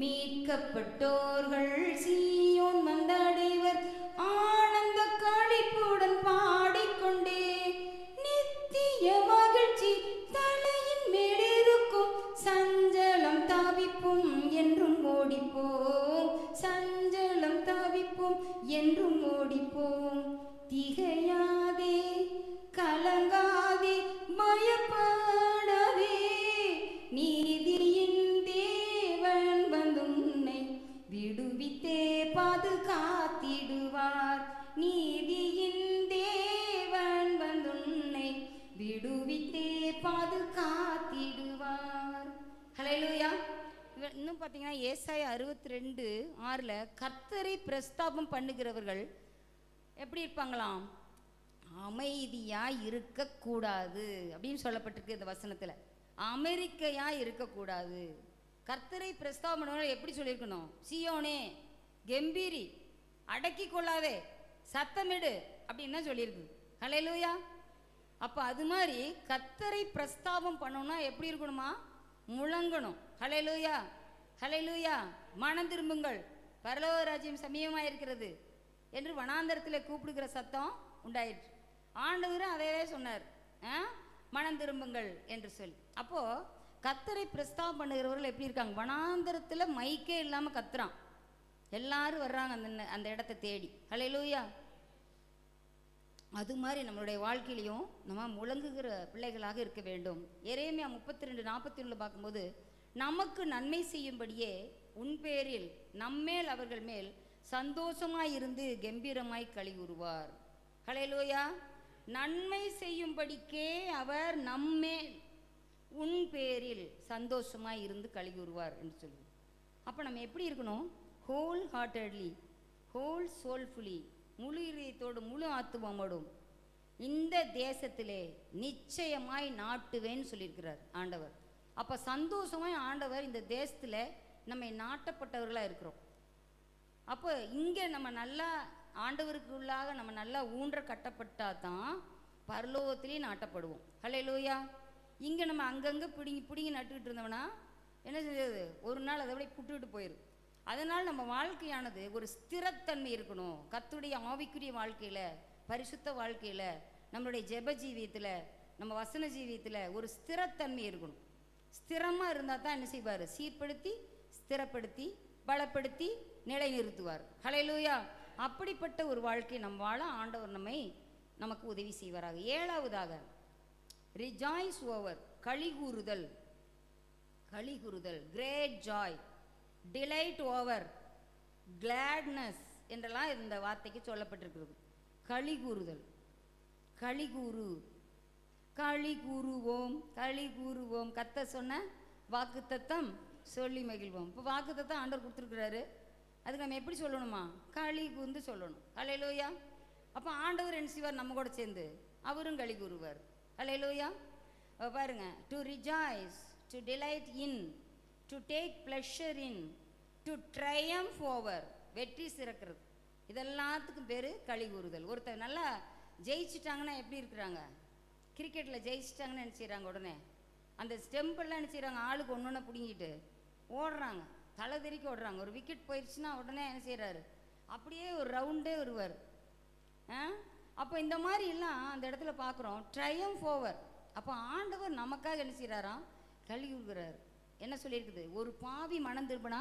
Speaker 1: மீட்கப்பட்டோர்கள் சீயோன் வந்தடைவர் ஆனந்த களிப்புடன் பாடிக்கொண்டே. நித்திய மகிழ்ச்சி தலையின் மேலிருக்கும், சஞ்சலம் தவிப்பும் என்றும் ஓடிப்போம், சஞ்சலம் தவிப்பும் என்றும் ஓடிப்போம். திகையாதே கலங்காதே பயப்படாதே, நீதியின் தேவன் வந்துன்னை விடுவித்தே பாதுகாத்திடுவார். நீதியின் தேவன் வந்துன்னை விடுவித்தே பாதுகாத்திடுவார். ஹல்லேலூயா. இன்னும் பார்த்தீங்கன்னா ஏசாயா 62:6 கர்த்தரை பிரஸ்தாபம் பண்ணுகிறவர்கள் எப்படி இருப்பாங்களாம்? அமைதியாக இருக்கக்கூடாது அப்படின்னு சொல்லப்பட்டிருக்கு இந்த வசனத்தில். அமெரிக்கையாக இருக்கக்கூடாது. கர்த்தரை பிரஸ்தாபம் பண்ணுறவங்க எப்படி சொல்லியிருக்கணும்? சீயோனே கம்பீரி, அடக்கி கொள்ளாதே, சத்தமிடு அப்படின்னு தான் சொல்லியிருக்கு. ஹல்லேலூயா. அப்போ அது மாதிரி கர்த்தரை பிரஸ்தாபம் பண்ணணும்னா எப்படி இருக்கணுமா? முழங்கணும். ஹல்லேலூயா, ஹல்லேலூயா. மனம் திரும்புங்கள், பரலோக ராஜ்யம் சமீபமாக இருக்கிறது என்று வனாந்தரத்தில் கூப்பிடுகிற சத்தம் உண்டாயிற்று. ஆண்டவரும் அதே சொன்னார், மனம் திரும்புங்கள் என்று சொல்லி. அப்போது கர்த்தரை பிரஸ்தாபம் பண்ணுகிறவர்கள் எப்படி இருக்காங்க? வனாந்தரத்தில் மைக்கே இல்லாமல் கத்துறான், எல்லாரும் வர்றாங்க அந்த இடத்தை தேடி. ஹல்லேலூயா. அது மாதிரி நம்மளுடைய வாழ்க்கையிலையும் நம்ம முழங்குகிற பிள்ளைகளாக இருக்க வேண்டும். எரேமியா 32:41 பார்க்கும்போது, நமக்கு நன்மை செய்யும்படியே உன் பேரில் நம்மேல் அவர்கள் மேல் சந்தோஷமாய் இருந்து கம்பீரமாய் களி கூறுவார். ஹல்லேலூயா. நன்மை செய்யும்படிக்கே அவர் நம்மேல் உன் பேரில் சந்தோஷமாய் இருந்து களி கூறுவார் என்று சொல்லுவோம். அப்போ நம்ம எப்படி இருக்கணும்? ஹோல் ஹார்ட்டட்லி, ஹோல் சோல்ஃபுல்லி, முழு இதயத்தோடு முழு ஆத்துவமோடும் இந்த தேசத்திலே நிச்சயமாய் நாட்டுவேன்னு சொல்லியிருக்கிறார் ஆண்டவர். அப்போ சந்தோஷமாய் ஆண்டவர் இந்த தேசத்தில் நம்மை நாட்டப்பட்டவர்களாக இருக்கிறோம். அப்போ இங்கே நம்ம நல்லா ஆண்டவருக்குள்ளாக நம்ம நல்லா ஊன்ற கட்டப்பட்டா தான் பரலோகத்திலேயே நாட்டப்படுவோம். ஹல்லேலூயா. இங்கே நம்ம அங்கங்கே பிடுங்கி நட்டுக்கிட்டு இருந்தோம்னா என்ன செய்யுது, ஒரு நாள் அதை விட புட்டுக்கிட்டு போயிடும். அதனால் நம்ம வாழ்க்கையானது ஒரு ஸ்திரத்தன்மை இருக்கணும். கர்த்தருடைய ஆவிக்குரிய வாழ்க்கையில், பரிசுத்த வாழ்க்கையில், நம்மளுடைய ஜெப ஜீவியத்தில், நம்ம வசன ஜீவியத்தில் ஒரு ஸ்திரத்தன்மை இருக்கணும். ஸ்திரமாக இருந்தால் தான் என்ன செய்வார், சீர்படுத்தி ஸ்திரப்படுத்தி பலப்படுத்தி நிலைநிறுத்துவார். ஹல்லேலூயா. அப்படிப்பட்ட ஒரு வாழ்க்கை நம் வாழ ஆண்டவர் நமக்கு உதவி செய்வாராக. ஏழாவதாக ரிஜாய்ஸ் ஓவர், களிகூறுதல். களிகூறுதல், great joy, delight over, gladness என்றெல்லாம் இந்த வார்த்தைக்கு சொல்லப்பட்டிருக்கிறது. களிகூறுதல், களிகூறு, களி கூறுவோம், களி கூறுவோம். கர்த்தர் சொன்ன வாக்குத்தத்தம் சொல்லி மகிழ்வோம். இப்போ வாக்குத்தத்தம் ஆண்டவர் கொடுத்துருக்குறாரு, அதுக்கு நம்ம எப்படி சொல்லணுமா, களி கூர்ந்து சொல்லணும். ஹல்லேலூயா. அப்போ ஆண்டவர் என்ன செய்வார், நம்ம கூட சேர்ந்து அவரும் களி கூறுவார். ஹல்லேலூயா. பாருங்க, to rejoice, to delight in, to take pleasure in, to triumph over, வெற்றி சிறக்கிறது. இதெல்லாத்துக்கும் பேர் களி கூறுதல். ஒருத்தர் நல்லா ஜெயிச்சிட்டாங்கன்னா எப்படி இருக்கிறாங்க, கிரிக்கெட்டில் ஜெயிச்சிட்டாங்கன்னு என்ன செய்கிறாங்க, உடனே அந்த ஸ்டெம்பெல்லாம் என்ன செய்கிறாங்க, ஆளுக்கு ஒன்று ஒன்று பிடுங்கிட்டு ஓடுறாங்க, தலை தெறிக்க ஓடுறாங்க. ஒரு விக்கெட் போயிடுச்சுன்னா உடனே என்ன செய்கிறாரு, அப்படியே ஒரு ரவுண்டே வருவார். அப்போ இந்த மாதிரி எல்லாம் அந்த இடத்துல பார்க்குறோம், ட்ரையம்ஃப் ஓவர். அப்போ ஆண்டவர் நமக்காக என்ன செய்கிறாராம், களி கூறுகிறார். என்ன சொல்லியிருக்குது, ஒரு பாவி மனம் திரும்பினா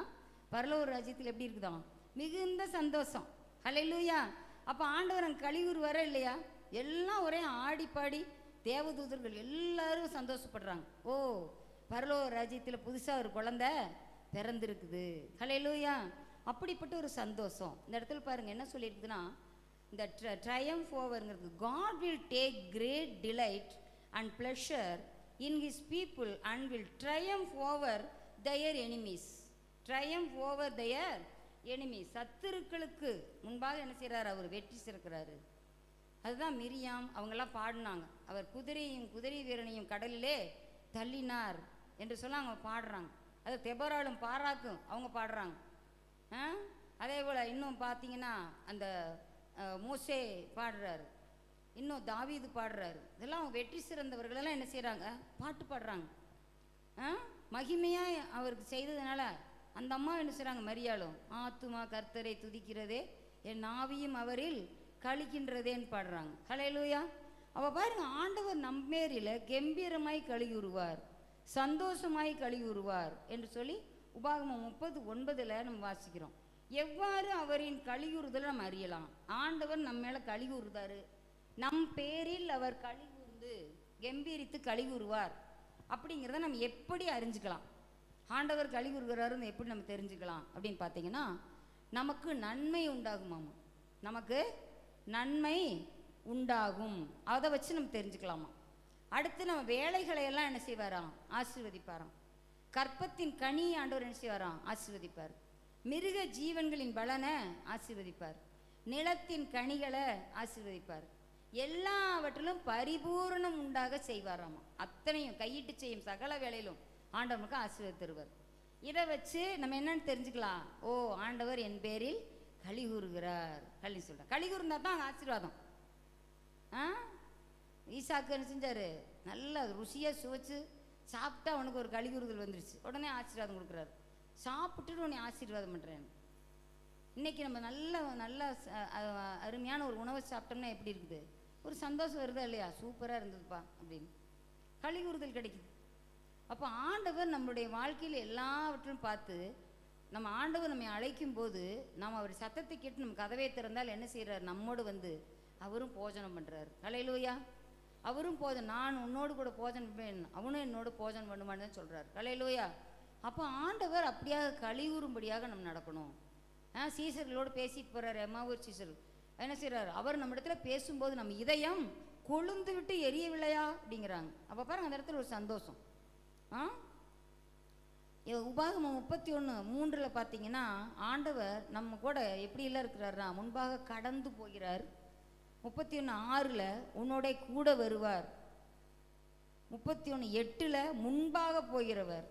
Speaker 1: பரலோக ராஜ்யத்தில் எப்படி இருக்குதாம், மிகுந்த சந்தோஷம். ஹல்லேலூயா. அப்போ ஆண்டவர் அங்கே களி கூறுவாரா இல்லையா? எல்லாம் ஒரே ஆடி பாடி தேவதூதர்கள் எல்லாரும் சந்தோஷப்படுறாங்க. ஓ, பரலோக ராஜ்யத்தில் புதுசாக ஒரு குழந்தை பிறந்திருக்குது. ஹல்லேலூயா. அப்படிப்பட்ட ஒரு சந்தோஷம் இந்த இடத்துல பாருங்கள் என்ன சொல்லியிருக்குதுன்னா, இந்த triumph ஓவர்ங்கிறது, God will take great delight and pleasure in his people and will triumph over their enemies. Triumph over their enemies. சத்துருக்களுக்கு முன்பாக என்ன செய்கிறார், அவர் வெற்றி சிறக்கிறாரு. அதுதான் மிரியாம் அவங்கெல்லாம் பாடினாங்க. அவர் குதிரையும் குதிரை வீரனையும் கடலிலே தள்ளினார் என்று சொல்ல அவங்க பாடுறாங்க. அது தெபராலும் பாராக்கும் அவங்க பாடுறாங்க. அதே போல் இன்னும் பார்த்தீங்கன்னா அந்த மோசே பாடுறாரு, இன்னும் தாவீது பாடுறாரு. இதெல்லாம் அவங்க வெற்றி சிறந்தவர்களெல்லாம் என்ன செய்கிறாங்க, பாட்டு பாடுறாங்க. மகிமையாக அவருக்கு செய்ததுனால அந்த அம்மா என்ன செய்கிறாங்க, மரியாளும் ஆத்துமா கர்த்தரை துதிக்கிறதே, என் ஆவியும் அவரில் கழிக்கின்றதேன்னு பாடுறாங்க. ஹல்லேலூயா. அவ பாருங்க, ஆண்டவர் நம்மேரில் கம்பீரமாய் களியுறுவார், சந்தோஷமாய் களியுறுவார் என்று சொல்லி உபாகமம் 30:9 நம்ம வாசிக்கிறோம். எவ்வாறு அவரின் களியுறுதலை நம்ம அறியலாம்? ஆண்டவர் நம்ம மேலே களிகூறுதாரு, நம் பேரில் அவர் களிகூர்ந்து கம்பீரித்து களிகூறுவார். அப்படிங்கிறத நம்ம எப்படி அறிஞ்சுக்கலாம்? ஆண்டவர் களிகூறுகிறாருன்னு எப்படி நம்ம தெரிஞ்சுக்கலாம் அப்படின்னு பார்த்தீங்கன்னா, நமக்கு நன்மை உண்டாகுமாமா, நமக்கு நன்மை உண்டாகும். அதை வச்சு நம்ம தெரிஞ்சுக்கலாமா. அடுத்து நம்ம வேலைகளை எல்லாம் என்ன செய்வாராம், ஆசீர்வதிப்பாராம். கற்பத்தின் கனி ஆண்டவர் என்ன செய்வாராம், ஆசீர்வதிப்பார். மிருக ஜீவன்களின் பலனை ஆசீர்வதிப்பார். நிலத்தின் கனிகளை ஆசீர்வதிப்பார். எல்லாவற்றிலும் பரிபூரணம் உண்டாக செய்வாராமா. அத்தனையும் கையிட்டு செய்யும் சகல வேலையிலும் ஆண்டவனுக்கு ஆசீர்வாதம் தருவார். இதை வச்சு நம்ம என்னன்னு தெரிஞ்சுக்கலாம், ஓ, ஆண்டவர் என் பேரில் களி கூறுகிறார் களி சொல்கிறார். களி கூர்ந்தா தான் ஆசீர்வாதம். ஈசாக்கு என்ன செஞ்சார், நல்லா ருசியாக சுவைச்சு சாப்பிட்டா அவனுக்கு ஒரு களி கூறுதல் வந்துருச்சு, உடனே ஆசீர்வாதம் கொடுக்குறாரு. சாப்பிட்டுட்டு உடனே ஆசீர்வாதம் பண்ணுறேன். இன்றைக்கி நம்ம நல்ல அருமையான ஒரு உணவை சாப்பிட்டோம்னா எப்படி இருக்குது, ஒரு சந்தோஷம் வருதா இல்லையா, சூப்பராக இருந்ததுப்பா அப்படின்னு களி கூறுதல் கிடைக்குது. அப்போ ஆண்டவர் நம்மளுடைய வாழ்க்கையில் எல்லாவற்றையும் பார்த்து, நம்ம ஆண்டவர் நம்மை அழைக்கும் போது நாம் அவர் சத்தத்தை கேட்டு நம்ம கதவை திறந்தால் என்ன செய்கிறார், நம்மோடு வந்து அவரும் போஜனம் பண்ணுறாரு. ஹல்லேலூயா. அவரும் நான் உன்னோடு கூட போஜனம் பண்ணுவேன், அவனும் என்னோட போஜனம் பண்ணுவான்னு தான் சொல்கிறார். ஹல்லேலூயா. அப்போ ஆண்டவர் அப்படியாக களியூறும்படியாக நம்ம நடக்கணும். சீசர்களோடு பேசிட்டு போகிறார், எம்மாவூர் சீசர் என்ன செய்கிறார், அவர் நம்ம இடத்துல பேசும்போது நம்ம இதயம் கொழுந்து விட்டு எரியவில்லையா அப்படிங்கிறாங்க. அப்போ பாருங்க, அந்த இடத்துல ஒரு சந்தோஷம். உபாகமம் 31:3 பார்த்தீங்கன்னா, ஆண்டவர் நம்ம கூட எப்படிலாம் இருக்கிறார்னா, முன்பாக கடந்து போகிறார். 31:6 உன்னோட கூட வருவார். 31:8 முன்பாக போகிறவர்,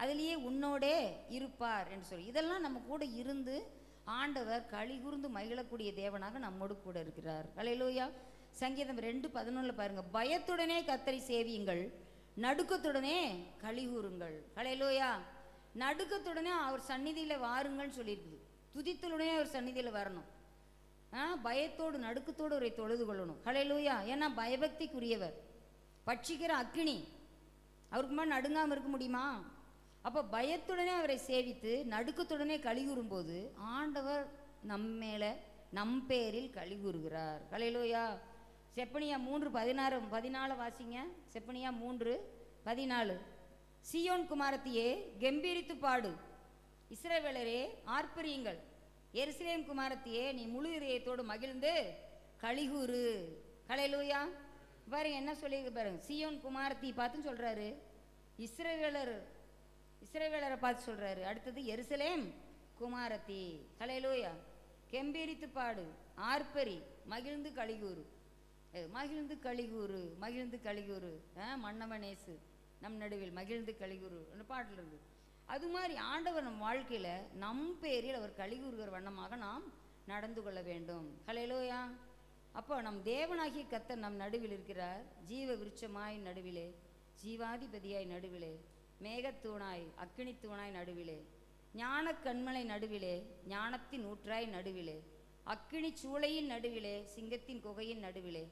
Speaker 1: அதுலேயே உன்னோடே இருப்பார் என்று சொல்லி, இதெல்லாம் நம்ம கூட இருந்து ஆண்டவர் களிகூர்ந்து மகிழக்கூடிய தேவனாக நம்மோடு கூட இருக்கிறார். ஹல்லேலூயா. சங்கீதம் 2:11 பாருங்க, பயத்துடனே கர்த்தரை சேவியுங்கள், நடுக்கத்துடனே களிகூறுங்கள். ஹல்லேலூயா. நடுக்கத்துடனே அவர் சந்நிதியில் வாருங்கள்னு சொல்லியிருக்குது. துதித்தலுடனே அவர் சந்நிதியில் வரணும். பயத்தோடு நடுக்கத்தோடு அவரை தொழுது கொள்ளணும். ஹல்லேலூயா. ஏன்னா பயபக்திக்குரியவர், பட்சிக்கிற அக்கினி, அவருக்கு மேலே நடுங்காமல் இருக்க முடியுமா? அப்போ பயத்துடனே அவரை சேவித்து நடுக்கத்துடனே களிகூறும் போது ஆண்டவர் நம் பேரில் களிகூறுகிறார். ஹல்லேலூயா. செப்பனியா 3:14 வாசிங்க. செப்பனியா 3:14. சீயோன் குமாரத்தியே கெம்பீரித்து பாடு, இஸ்ரவேலரே ஆர்ப்பரியுங்கள், எருசலேம் குமாரத்தியே நீ முழு இதயத்தோடு மகிழ்ந்து களிகூறு. ஹல்லேலூயா. பாருங்க என்ன சொல்லி பாருங்க, சீயோன் குமாரத்தி பார்த்து சொல்றாரு, இஸ்ரவேலரை பார்த்து சொல்றாரு. அடுத்தது எருசலேம் குமாரத்தி. ஹல்லேலூயா. கெம்பீரித்து பாடு, ஆர்ப்பரி, மகிழ்ந்து களிகூறு. மகிழ்ந்து களிகூறு, மகிழ்ந்து களிகூறு. மன்னவனேசு நம் நடுவில் மகிழ்ந்து களிகூறு அந்த பாட்டில் இருந்து. அது மாதிரி ஆண்டவர் நம் வாழ்க்கையில் நம் பேரில் அவர் களிகூறுகிற வண்ணமாக நாம் நடந்து கொள்ள வேண்டும். ஹல்லேலூயா. அப்போ நம் தேவனாகிய கர்த்தர் நம் நடுவில் இருக்கிறார். ஜீவ விருட்சமாய் நடுவிலே, ஜீவாதிபதியாய் நடுவிலே, மேகத்தூணாய் அக்கினித்தூணாய் நடுவிலே, ஞான கண்மலை நடுவிலே, ஞானத்தின் ஊற்றாய் நடுவிலே, அக்கினி சூளையின் நடுவிலே, சிங்கத்தின் குகையின் நடுவிலே,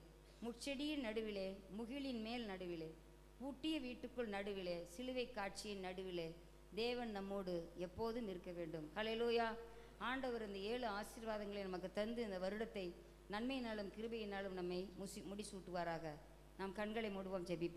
Speaker 1: முட்செடியின் நடுவிலே, முகிலின் மேல் நடுவிலே, பூட்டிய வீட்டுக்குள் நடுவிலே, சிலுவை காட்சியின் நடுவிலே தேவன் நம்மோடு எப்போதும் இருக்க வேண்டும். ஹல்லேலூயா. ஆண்டவர் இந்த 7 ஆசீர்வாதங்களை நமக்கு தந்து இந்த வருடத்தை நன்மையினாலும் கிருபையினாலும் நம்மை முடிசூட்டுவாராக. நாம் கண்களை மூடுவோம், ஜெபிப்போம்.